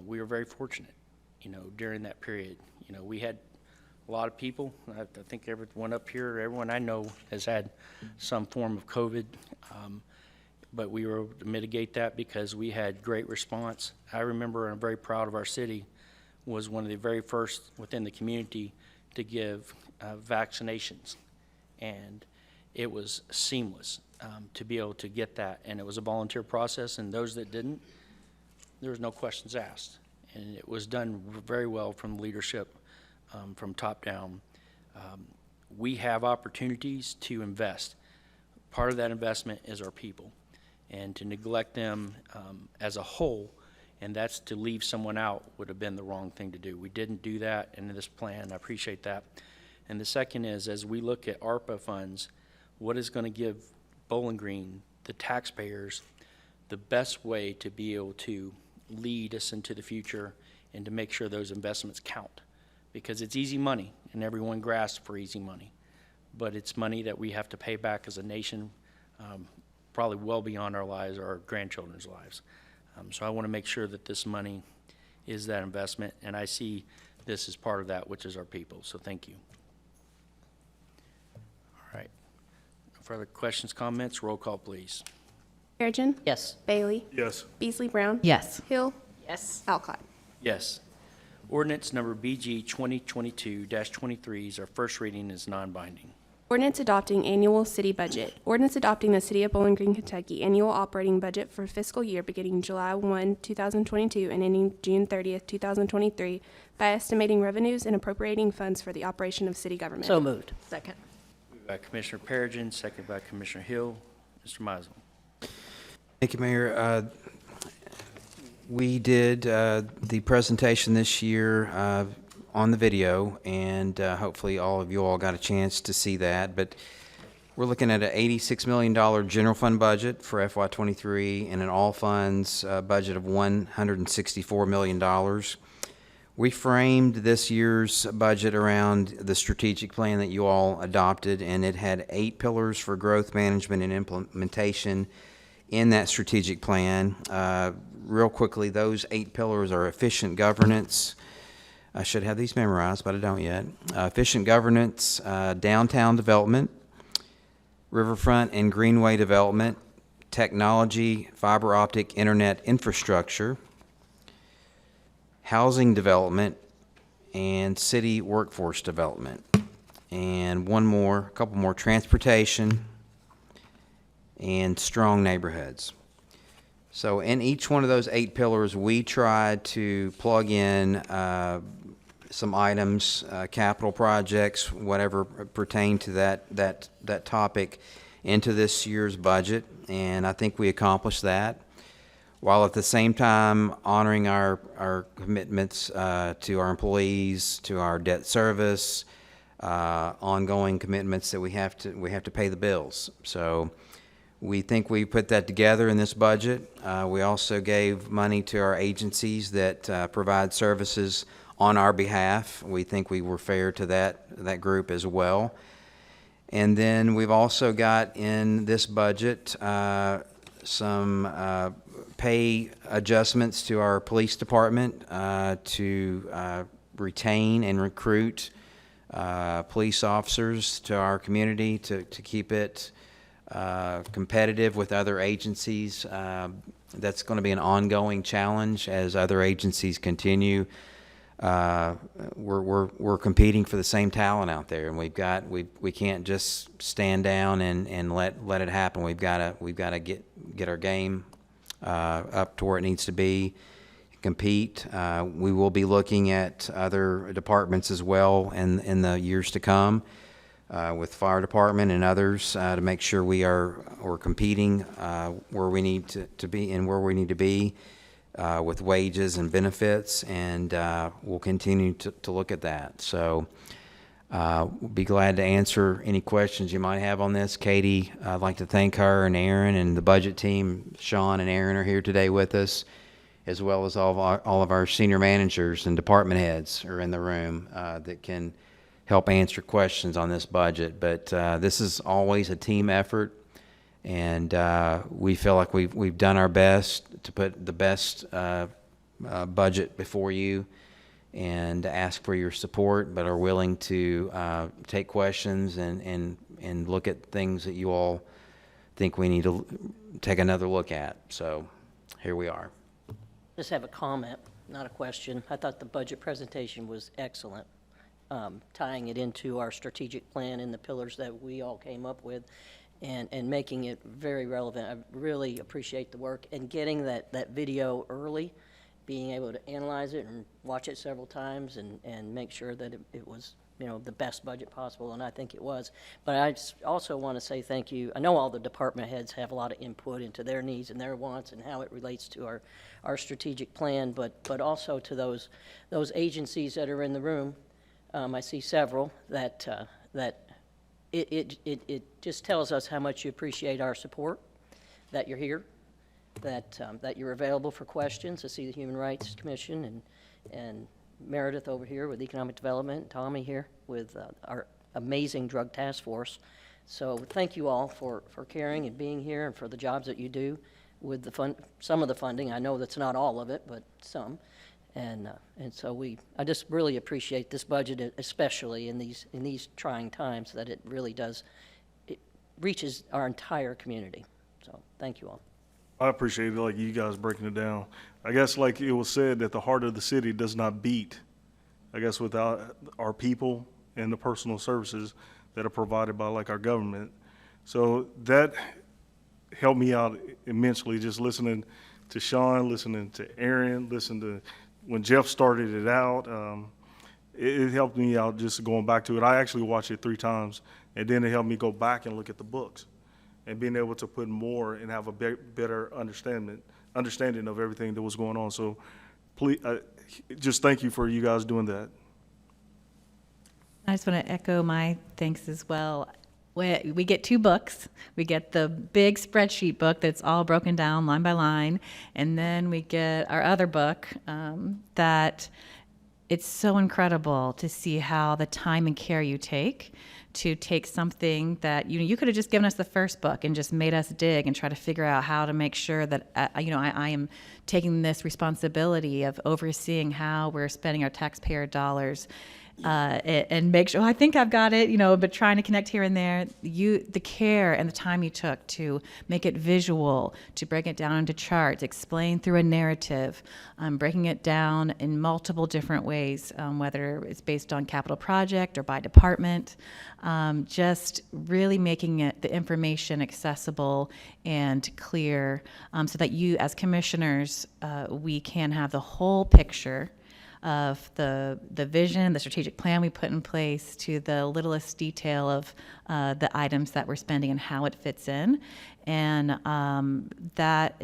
We were very fortunate, you know, during that period. You know, we had a lot of people. I think everyone up here, everyone I know has had some form of COVID. But we were able to mitigate that because we had great response. I remember, and I'm very proud of our city, was one of the very first within the community to give vaccinations. And it was seamless to be able to get that. And it was a volunteer process, and those that didn't, there was no questions asked. And it was done very well from leadership from top down. We have opportunities to invest. Part of that investment is our people, and to neglect them as a whole, and that's to leave someone out, would have been the wrong thing to do. We didn't do that in this plan. I appreciate that. And the second is, as we look at ARPA funds, what is going to give Bowling Green, the taxpayers, the best way to be able to lead us into the future and to make sure those investments count? Because it's easy money, and everyone grasps for easy money. But it's money that we have to pay back as a nation, probably well beyond our lives or our grandchildren's lives. So I want to make sure that this money is that investment, and I see this as part of that, which is our people. So thank you. All right. No further questions, comments? Roll call, please.
Perigin.
Yes.
Bailey.
Yes.
Beasley Brown.
Yes.
Hill.
Yes.
Alcott.
Yes. Ordinance number BG 2022-23 is our first reading, is non-binding.
Ordinance adopting annual city budget. Ordinance adopting the City of Bowling Green, Kentucky annual operating budget for fiscal year beginning July 1, 2022 and ending June 30th, 2023 by estimating revenues and appropriating funds for the operation of city government.
So moved.
Second.
Moved by Commissioner Perigin, second by Commissioner Hill. Mr. Mizel.
Thank you, Mayor. We did the presentation this year on the video, and hopefully all of you all got a chance to see that. But we're looking at an $86 million general fund budget for FY23 and an all funds budget of $164 million. We framed this year's budget around the strategic plan that you all adopted, and it had 8 pillars for growth management and implementation in that strategic plan. Real quickly, those 8 pillars are efficient governance. I should have these memorized, but I don't yet. Efficient governance, downtown development, riverfront and greenway development, technology, fiber optic internet infrastructure, housing development, and city workforce development. And a couple more, transportation, and strong neighborhoods. So in each one of those 8 pillars, we tried to plug in some items, capital projects, whatever pertain to that topic, into this year's budget, and I think we accomplished that, while at the same time honoring our commitments to our employees, to our debt service, ongoing commitments that we have to pay the bills. So we think we put that together in this budget. We also gave money to our agencies that provide services on our behalf. We think we were fair to that group as well. And then we've also got in this budget some pay adjustments to our police department to retain and recruit police officers to our community to keep it competitive with other agencies. That's going to be an ongoing challenge as other agencies continue. We're competing for the same talent out there, and we can't just stand down and let it happen. We've got to get our game up to where it needs to be, compete. We will be looking at other departments as well in the years to come, with fire department and others, to make sure we're competing where we need to be and where we need to be with wages and benefits, and we'll continue to look at that. So we'll be glad to answer any questions you might have on this. Katie, I'd like to thank her and Aaron and the budget team. Sean and Aaron are here today with us, as well as all of our senior managers and department heads are in the room that can help answer questions on this budget. But this is always a team effort, and we feel like we've done our best to put the best budget before you and to ask for your support, but are willing to take questions and look at things that you all think we need to take another look at. So here we are.
Just have a comment, not a question. I thought the budget presentation was excellent, tying it into our strategic plan and the pillars that we all came up with, and making it very relevant. I really appreciate the work, and getting that video early being able to analyze it and watch it several times and make sure that it was, you know, the best budget possible, and I think it was. But I also want to say thank you. I know all the department heads have a lot of input into their needs and their wants and how it relates to our strategic plan, but also to those agencies that are in the room. I see several that it just tells us how much you appreciate our support, that you're here, that you're available for questions. I see the Human Rights Commission and Meredith over here with Economic Development, and Tommy here with our amazing Drug Task Force. So thank you all for caring and being here and for the jobs that you do with the some of the funding. I know that's not all of it, but some. And so I just really appreciate this budget, especially in these trying times, that it really does, it reaches our entire community. So thank you all.
I appreciate it, like you guys breaking it down. I guess like it was said that the heart of the city does not beat, I guess, without our people and the personal services that are provided by like our government. So that helped me out immensely, just listening to Sean, listening to Aaron, listening to when Jeff started it out. It helped me out just going back to it. I actually watched it 3 times, and then it helped me go back and look at the books and being able to put more and have a better understanding of everything that was going on. So please, just thank you for you guys doing that.
I just want to echo my thanks as well. We get 2 books. We get the big spreadsheet book that's all broken down line by line, and then we get our other book that it's so incredible to see how the time and care you take to take something that you could have just given us the first book and just made us dig and try to figure out how to make sure that I am taking this responsibility of overseeing how we're spending our taxpayer dollars and make sure, I think I've got it, but trying to connect here and there. The care and the time you took to make it visual, to break it down into charts, explain through a narrative, breaking it down in multiple different ways, whether it's based on capital project or by department, just really making the information accessible and clear, so that you as commissioners, we can have the whole picture of the vision, the strategic plan we put in place, to the littlest detail of the items that we're spending and how it fits in. And that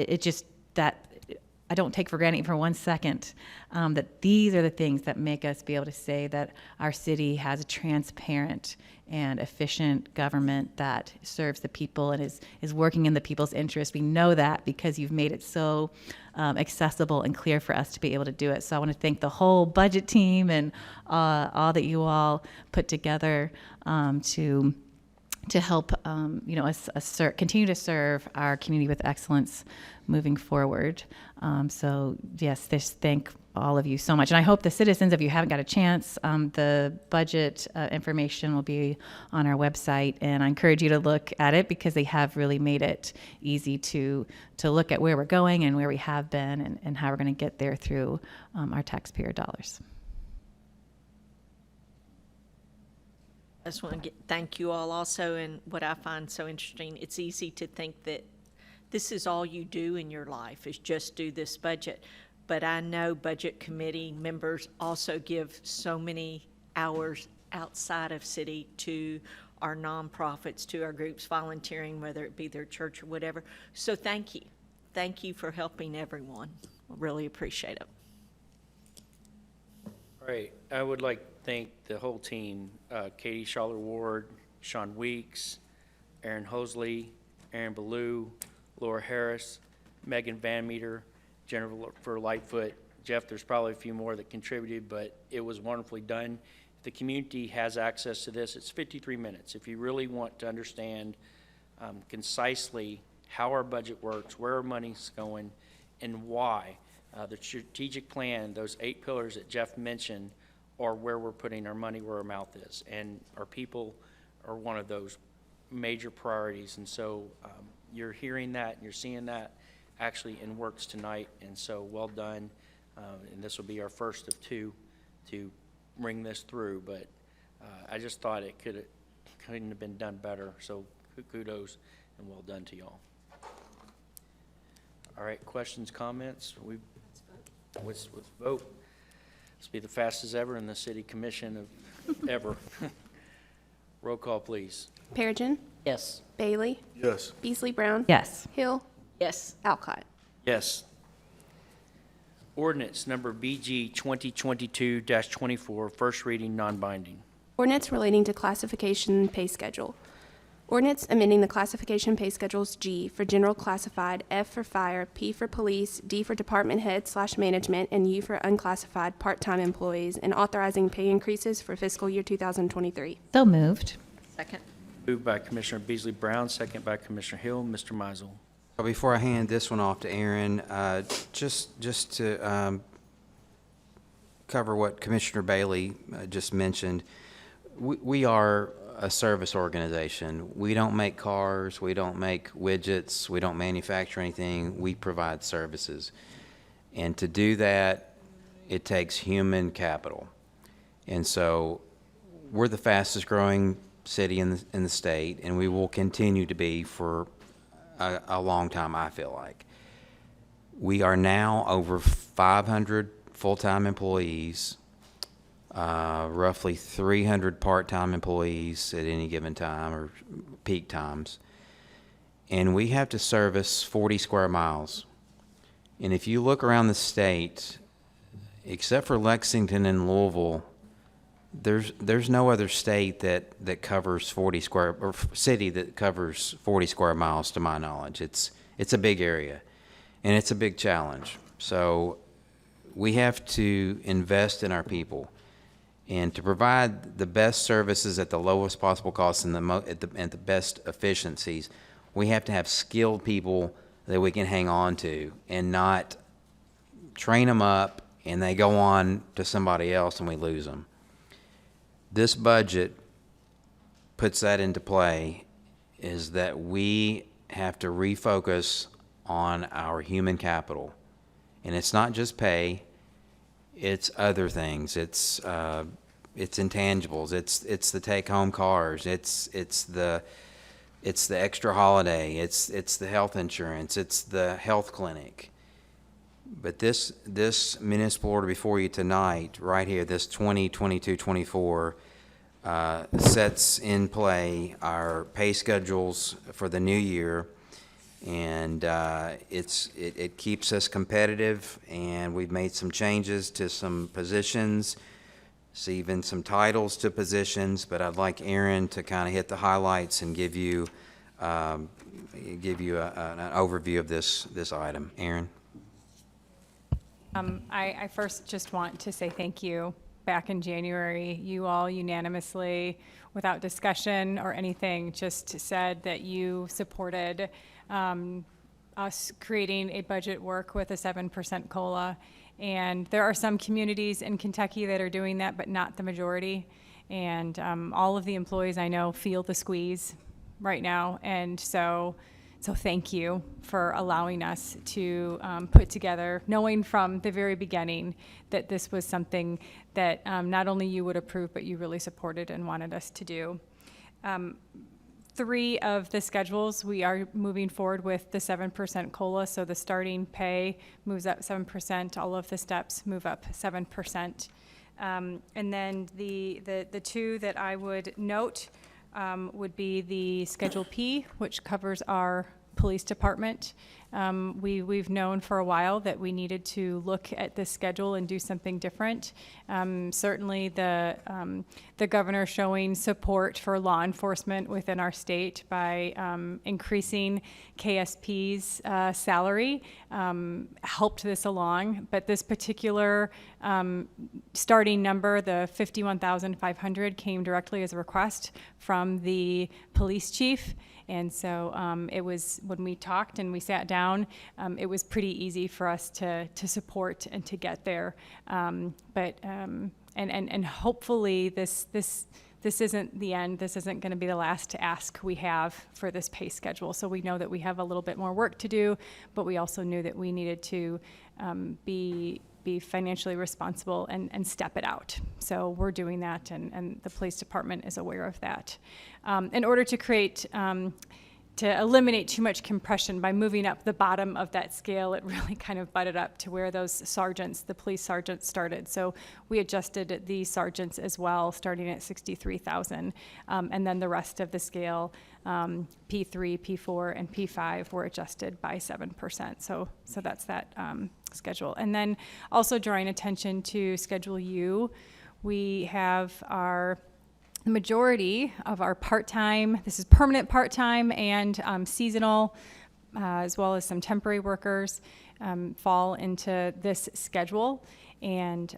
I don't take for granted for 1 second that these are the things that make us be able to say that our city has a transparent and efficient government that serves the people and is working in the people's interest. We know that because you've made it so accessible and clear for us to be able to do it. So I want to thank the whole budget team and all that you all put together to help us continue to serve our community with excellence moving forward. So yes, thank all of you so much. And I hope the citizens, if you haven't got a chance, the budget information will be on our website, and I encourage you to look at it because they have really made it easy to look at where we're going and where we have been and how we're going to get there through our taxpayer dollars.
I just want to thank you all also, and what I find so interesting, it's easy to think that this is all you do in your life is just do this budget. But I know budget committee members also give so many hours outside of city to our nonprofits, to our groups volunteering, whether it be their church or whatever. So thank you. Thank you for helping everyone. I really appreciate it.
All right, I would like to thank the whole team, Katie Schaller-Ward, Sean Weeks, Aaron Hosley, Aaron Ballou, Laura Harris, Megan Van Meter, Jennifer Lightfoot. Jeff, there's probably a few more that contributed, but it was wonderfully done. If the community has access to this, it's 53 minutes. If you really want to understand concisely how our budget works, where our money's going, and why, the strategic plan, those 8 pillars that Jeff mentioned, are where we're putting our money where our mouth is. And our people are one of those major priorities. And so you're hearing that and you're seeing that actually in works tonight. And so well done. And this will be our first of 2 to bring this through. But I just thought it couldn't have been done better. So kudos and well done to y'all. All right, questions, comments? Let's vote. This will be the fastest ever in the city commission of ever. Roll call, please.
Perigin.
Yes.
Bailey.
Yes.
Beasley Brown.
Yes.
Hill.
Yes.
Alcott.
Yes. Ordinance number BG 2022-24, first reading, non-binding.
Ordinance relating to classification pay schedule. Ordinance amending the classification pay schedules G for general classified, F for fire, P for police, D for department head/management, and U for unclassified part-time employees, and authorizing pay increases for fiscal year 2023.
So moved.
Second.
Moved by Commissioner Beasley Brown, second by Commissioner Hill. Mr. Mizel.
So before I hand this one off to Aaron, just to cover what Commissioner Bailey just mentioned, we are a service organization. We don't make cars, we don't make widgets, we don't manufacture anything, we provide services. And to do that, it takes human capital. And so we're the fastest growing city in the state, and we will continue to be for a long time, I feel like. We are now over 500 full-time employees, roughly 300 part-time employees at any given time or peak times. And we have to service 40 square miles. And if you look around the state, except for Lexington and Louisville, there's no other state that covers 40 square, or city that covers 40 square miles to my knowledge. It's a big area, and it's a big challenge. So we have to invest in our people. And to provide the best services at the lowest possible cost and at the best efficiencies, we have to have skilled people that we can hang on to and not train them up and they go on to somebody else and we lose them. This budget puts that into play, is that we have to refocus on our human capital. And it's not just pay, it's other things. It's intangibles. It's the take-home cars. It's the extra holiday. It's the health insurance. It's the health clinic. But this municipal order before you tonight, right here, this 2022-24, sets in play our pay schedules for the new year, and it keeps us competitive. And we've made some changes to some positions. See, even some titles to positions, but I'd like Aaron to kind of hit the highlights and give you an overview of this item. Aaron?
I first just want to say thank you. Back in January, you all unanimously, without discussion or anything, just said that you supported us creating a budget work with a 7% COLA. And there are some communities in Kentucky that are doing that, but not the majority. And all of the employees I know feel the squeeze right now. And so thank you for allowing us to put together, knowing from the very beginning that this was something that not only you would approve, but you really supported and wanted us to do. 3 of the schedules, we are moving forward with the 7% COLA, so the starting pay moves up 7%, all of the steps move up 7%. And then the 2 that I would note would be the Schedule P, which covers our police department. We've known for a while that we needed to look at this schedule and do something different. Certainly the governor showing support for law enforcement within our state by increasing KSP's salary helped this along. But this particular starting number, the $51,500, came directly as a request from the police chief. And so it was, when we talked and we sat down, it was pretty easy for us to support and to get there. But hopefully this isn't the end. This isn't going to be the last ask we have for this pay schedule. So we know that we have a little bit more work to do, but we also knew that we needed to be financially responsible and step it out. So we're doing that, and the police department is aware of that. In order to create to eliminate too much compression by moving up the bottom of that scale, it really kind of butted up to where those sergeants, the police sergeants, started. So we adjusted the sergeants as well, starting at 63,000, and then the rest of the scale, P3, P4, and P5 were adjusted by 7%. So that's that schedule. And then also drawing attention to Schedule U, we have the majority of our part-time, this is permanent part-time and seasonal, as well as some temporary workers, fall into this schedule. And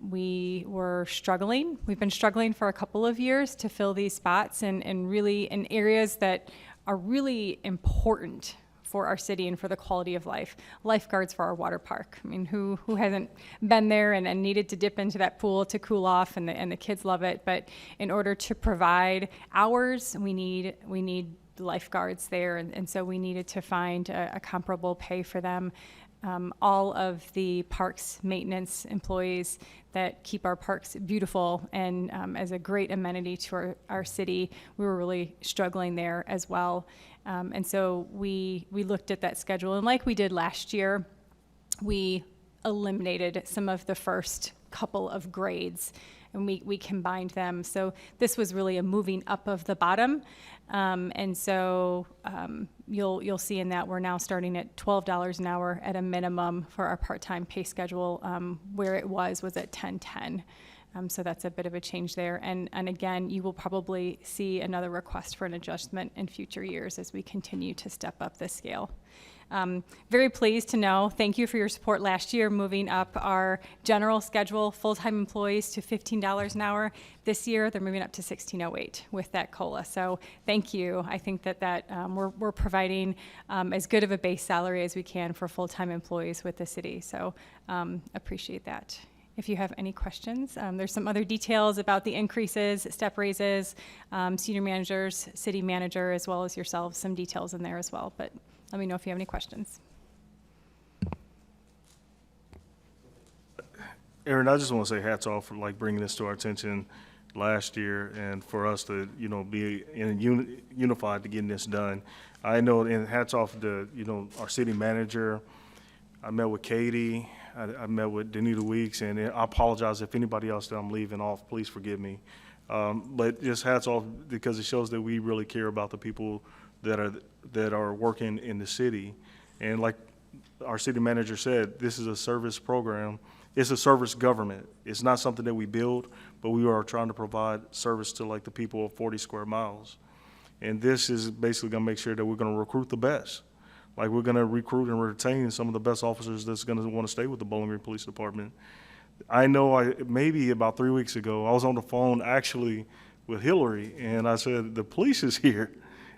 we were struggling. We've been struggling for a couple of years to fill these spots and really in areas that are really important for our city and for the quality of life. Lifeguards for our water park. I mean, who hasn't been there and needed to dip into that pool to cool off, and the kids love it. But in order to provide hours, we need lifeguards there, and so we needed to find a comparable pay for them. All of the parks maintenance employees that keep our parks beautiful and as a great amenity to our city, we were really struggling there as well. And so we looked at that schedule, and like we did last year, we eliminated some of the first couple of grades, and we combined them. So this was really a moving up of the bottom. And so you'll see in that we're now starting at $12 an hour at a minimum for our part-time pay schedule, where it was at $10.10. So that's a bit of a change there. And again, you will probably see another request for an adjustment in future years as we continue to step up this scale. Very pleased to know, thank you for your support last year, moving up our general schedule, full-time employees to $15 an hour. This year, they're moving up to $16.08 with that COLA. So thank you. I think that we're providing as good of a base salary as we can for full-time employees with the city. So appreciate that. If you have any questions, there's some other details about the increases, step raises, senior managers, city manager, as well as yourselves, some details in there as well. But let me know if you have any questions.
Aaron, I just want to say hats off for bringing this to our attention last year, and for us to be unified to getting this done. I know, and hats off to our city manager. I met with Katie. I met with Danita Weeks, and I apologize if anybody else that I'm leaving off. Please forgive me. But just hats off, because it shows that we really care about the people that are working in the city. And like our city manager said, this is a service program. It's a service government. It's not something that we build, but we are trying to provide service to the people of 40 square miles. And this is basically going to make sure that we're going to recruit the best. We're going to recruit and retain some of the best officers that's going to want to stay with the Bowling Green Police Department. I know maybe about 3 weeks ago, I was on the phone actually with Hillary, and I said, the police is here.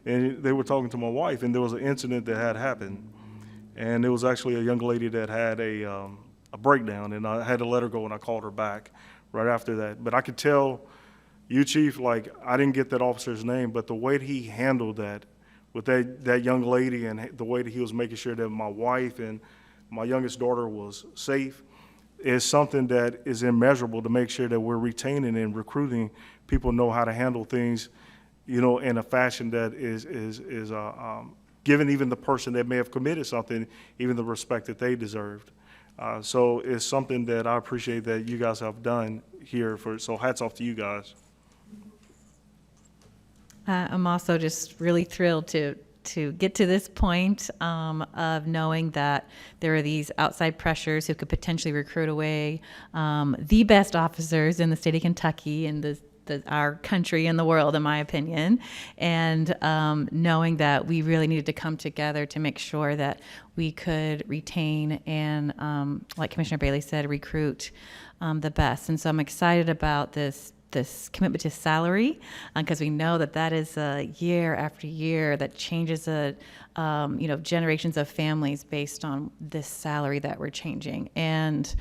And they were talking to my wife, and there was an incident that had happened. And it was actually a young lady that had a breakdown, and I had to let her go, and I called her back right after that. But I could tell you, Chief, I didn't get that officer's name, but the way that he handled that with that young lady, and the way that he was making sure that my wife and my youngest daughter was safe, is something that is immeasurable, to make sure that we're retaining and recruiting people know how to handle things, in a fashion that is giving even the person that may have committed something even the respect that they deserved. So it's something that I appreciate that you guys have done here. So hats off to you guys.
I'm also just really thrilled to get to this point of knowing that there are these outside pressures who could potentially recruit away the best officers in the state of Kentucky and our country and the world, in my opinion, and knowing that we really needed to come together to make sure that we could retain and, like Commissioner Bailey said, recruit the best. And so I'm excited about this commitment to salary, because we know that is year after year that changes generations of families based on this salary that we're changing. And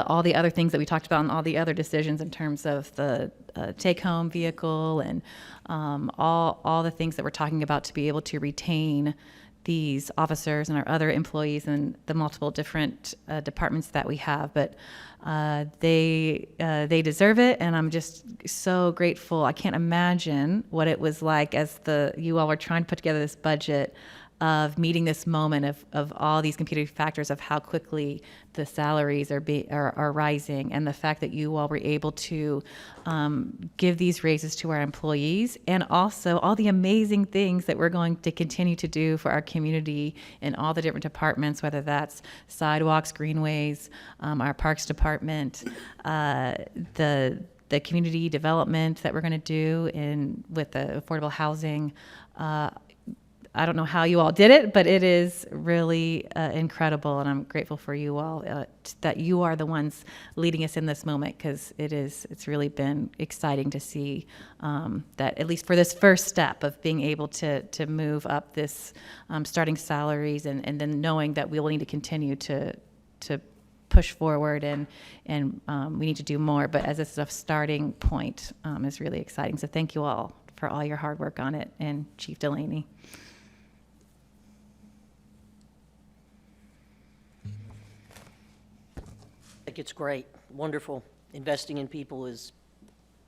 all the other things that we talked about and all the other decisions in terms of the take-home vehicle and all the things that we're talking about to be able to retain these officers and our other employees and the multiple different departments that we have. But they deserve it, and I'm just so grateful. I can't imagine what it was like as you all were trying to put together this budget, of meeting this moment of all these competing factors of how quickly the salaries are rising, and the fact that you all were able to give these raises to our employees, and also all the amazing things that we're going to continue to do for our community in all the different departments, whether that's sidewalks, greenways, our parks department, the community development that we're going to do with the affordable housing. I don't know how you all did it, but it is really incredible, and I'm grateful for you all that you are the ones leading us in this moment, because it's really been exciting to see that, at least for this first step of being able to move up this starting salaries, and then knowing that we will need to continue to push forward, and we need to do more. But as a starting point is really exciting. So thank you all for all your hard work on it, and Chief Delaney.
I think it's great, wonderful. Investing in people is,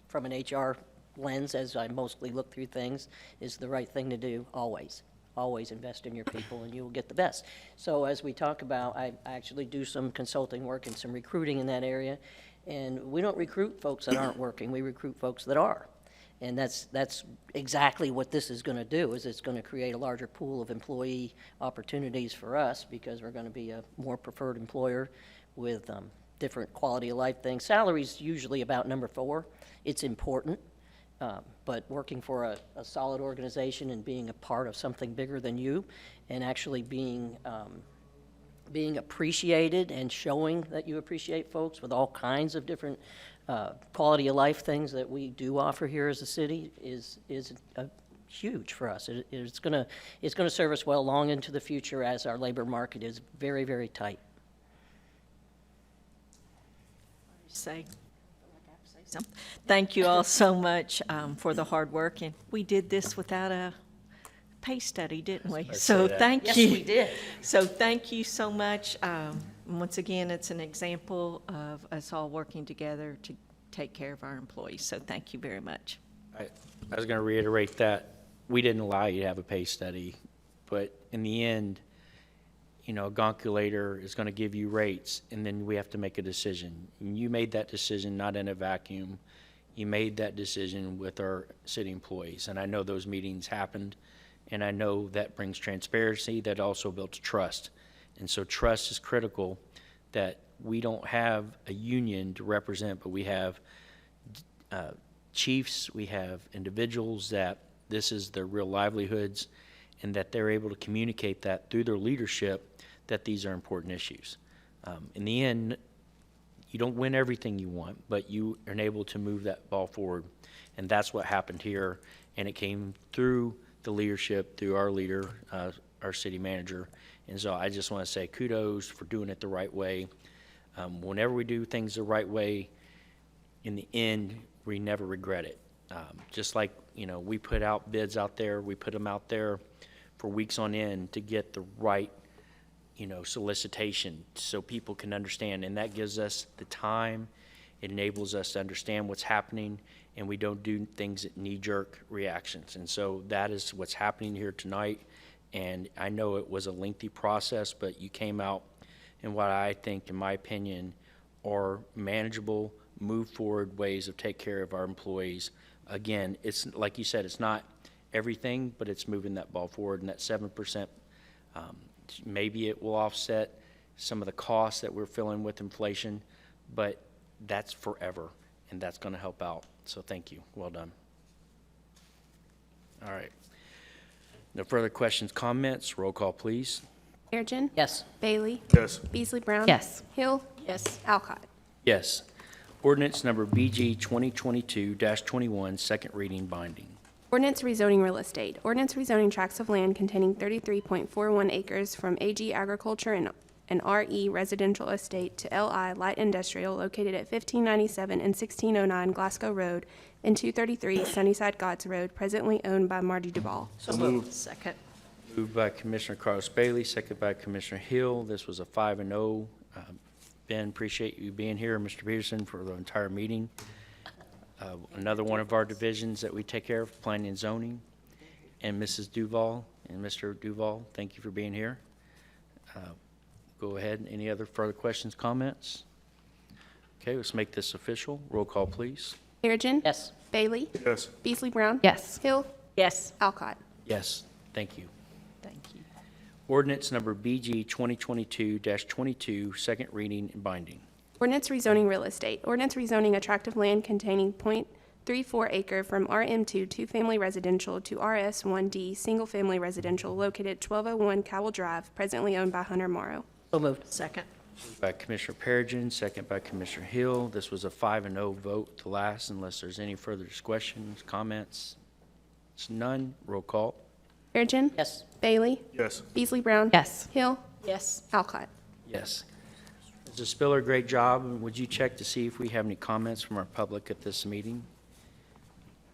from an HR lens, as I mostly look through things, is the right thing to do, always. Always invest in your people, and you will get the best. So as we talk about, I actually do some consulting work and some recruiting in that area, and we don't recruit folks that aren't working, we recruit folks that are. And that's exactly what this is going to do, is it's going to create a larger pool of employee opportunities for us, because we're going to be a more preferred employer with different quality of life things. Salary's usually about number 4. It's important, but working for a solid organization and being a part of something bigger than you, and actually being appreciated and showing that you appreciate folks with all kinds of different quality of life things that we do offer here as a city is huge for us. It's going to serve us well long into the future, as our labor market is very, very tight.
Thank you all so much for the hard work, and we did this without a pay study, didn't we? So thank you.
Yes, we did.
So thank you so much. Once again, it's an example of us all working together to take care of our employees, so thank you very much.
I was going to reiterate that we didn't allow you to have a pay study, but in the end, a calculator is going to give you rates, and then we have to make a decision. And you made that decision not in a vacuum. You made that decision with our city employees, and I know those meetings happened, and I know that brings transparency. That also builds trust, and so trust is critical. That we don't have a union to represent, but we have chiefs, we have individuals that this is their real livelihoods, and that they're able to communicate that through their leadership, that these are important issues. In the end, you don't win everything you want, but you are able to move that ball forward, and that's what happened here, and it came through the leadership, through our leader, our city manager, and so I just want to say kudos for doing it the right way. Whenever we do things the right way, in the end, we never regret it. Just like, we put out bids out there, we put them out there for weeks on end to get the right, solicitation so people can understand. And that gives us the time. It enables us to understand what's happening, and we don't do things at knee-jerk reactions. And so that is what's happening here tonight. And I know it was a lengthy process, but you came out in what I think, in my opinion, are manageable, move forward ways of take care of our employees. Again, it's like you said, it's not everything, but it's moving that ball forward, and that 7%, maybe it will offset some of the costs that we're feeling with inflation, but that's forever, and that's going to help out. So thank you. Well done. All right. No further questions, comments? Roll call, please.
Perigin.
Yes.
Bailey.
Yes.
Beasley Brown.
Yes.
Hill.
Yes.
Alcott.
Yes. Ordinance number BG 2022-21, second reading, binding.
Ordinance rezoning real estate. Ordinance rezoning tracts of land containing 33.41 acres from AG Agriculture and RE Residential Estate to LI Light Industrial located at 1597 and 1609 Glasgow Road and 233 Sunnyside Gods Road, presently owned by Marty Duvall.
So moved.
Second.
Moved by Commissioner Carlos Bailey, second by Commissioner Hill. This was a 5-0. Ben, appreciate you being here, Mr. Peterson, for the entire meeting. Another one of our divisions that we take care of, Planning and Zoning, and Mrs. Duval and Mr. Duval, thank you for being here. Go ahead. Any other further questions, comments? Okay, let's make this official. Roll call, please.
Perigin.
Yes.
Bailey.
Yes.
Beasley Brown.
Yes.
Hill.
Yes.
Alcott.
Yes, thank you.
Thank you.
Ordinance number BG 2022-22, second reading and binding.
Ordinance rezoning real estate. Ordinance rezoning attractive land containing .34 acre from RM2 two-family residential to RS1D single-family residential located at 1201 Cowell Drive, presently owned by Hunter Morrow.
So moved.
Second.
By Commissioner Perigin, second by Commissioner Hill. This was a 5-0 vote to last unless there's any further questions, comments. It's none. Roll call.
Perigin.
Yes.
Bailey.
Yes.
Beasley Brown.
Yes.
Hill.
Yes.
Alcott.
Yes. Mr. Spiller, great job. And would you check to see if we have any comments from our public at this meeting?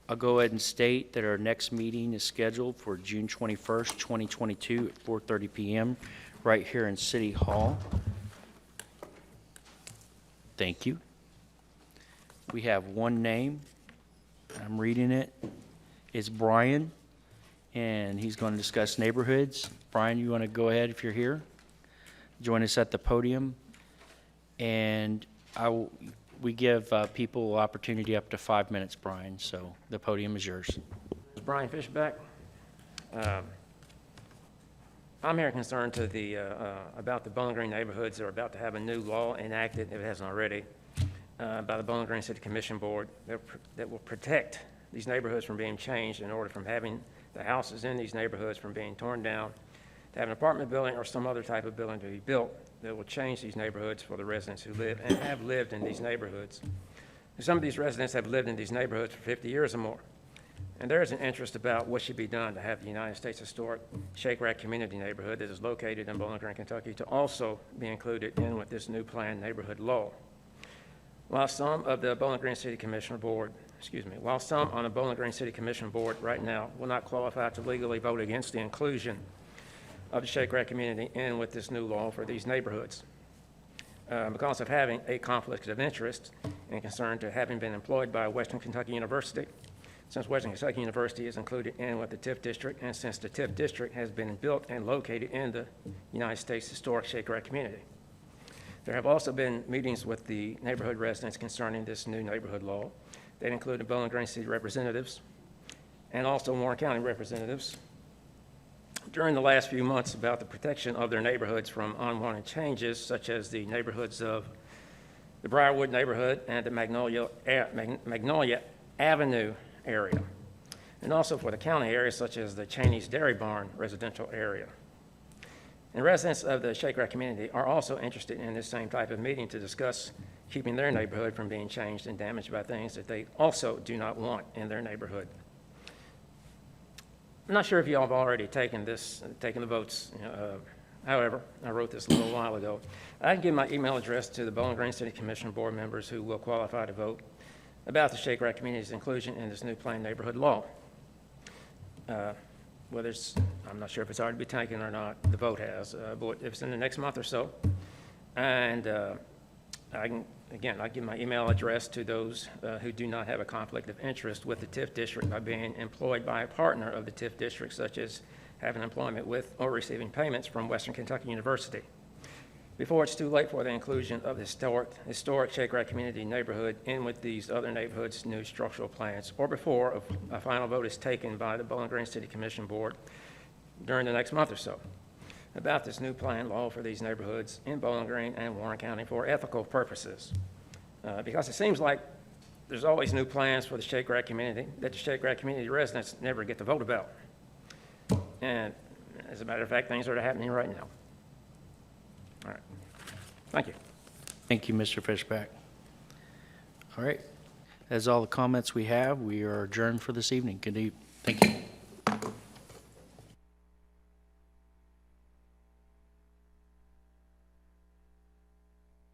I'll go ahead and state that our next meeting is scheduled for June 21st, 2022 at 4:30 p.m. right here in City Hall. Thank you. We have one name. I'm reading it. It's Brian, and he's going to discuss neighborhoods. Brian, you want to go ahead if you're here? Join us at the podium. And we give people opportunity up to 5 minutes, Brian, so the podium is yours.
Brian Fishback. I'm here concerned to about the Bowling Green neighborhoods that are about to have a new law enacted, if it hasn't already, by the Bowling Green City Commission Board that will protect these neighborhoods from being changed in order from having the houses in these neighborhoods from being torn down, to have an apartment building or some other type of building to be built that will change these neighborhoods for the residents who live and have lived in these neighborhoods. Some of these residents have lived in these neighborhoods for 50 years or more. And there is an interest about what should be done to have the United States Historic Shake Rack Community Neighborhood that is located in Bowling Green, Kentucky, to also be included in with this new planned neighborhood law. While some on the Bowling Green City Commission Board right now will not qualify to legally vote against the inclusion of the Shake Rack community in with this new law for these neighborhoods, because of having a conflict of interest and concern to having been employed by Western Kentucky University, since Western Kentucky University is included in with the TIF district, and since the TIF district has been built and located in the United States Historic Shake Rack community. There have also been meetings with the neighborhood residents concerning this new neighborhood law. They included Bowling Green City representatives and also Warren County representatives during the last few months about the protection of their neighborhoods from unwanted changes, such as the neighborhoods of the Briarwood neighborhood and the Magnolia Avenue area, and also for the county areas such as the Cheney's Dairy Barn residential area. And residents of the Shake Rack community are also interested in this same type of meeting to discuss keeping their neighborhood from being changed and damaged by things that they also do not want in their neighborhood. I'm not sure if you all have already taken the votes. However, I wrote this a little while ago. I can give my email address to the Bowling Green City Commission board members who will qualify to vote about the Shake Rack community's inclusion in this new planned neighborhood law. I'm not sure if it's already been taken or not. The vote has, but if it's in the next month or so. And I'll give my email address to those who do not have a conflict of interest with the TIF district by being employed by a partner of the TIF district, such as having employment with or receiving payments from Western Kentucky University. Before it's too late for the inclusion of the historic Shake Rack community neighborhood in with these other neighborhoods' new structural plans, or before a final vote is taken by the Bowling Green City Commission Board during the next month or so about this new plan law for these neighborhoods in Bowling Green and Warren County for ethical purposes. Because it seems like there's always new plans for the Shake Rack community that the Shake Rack community residents never get to vote about. And as a matter of fact, things are happening right now. All right. Thank you.
Thank you, Mr. Fishback. All right. That's all the comments we have. We are adjourned for this evening. Good evening. Thank you.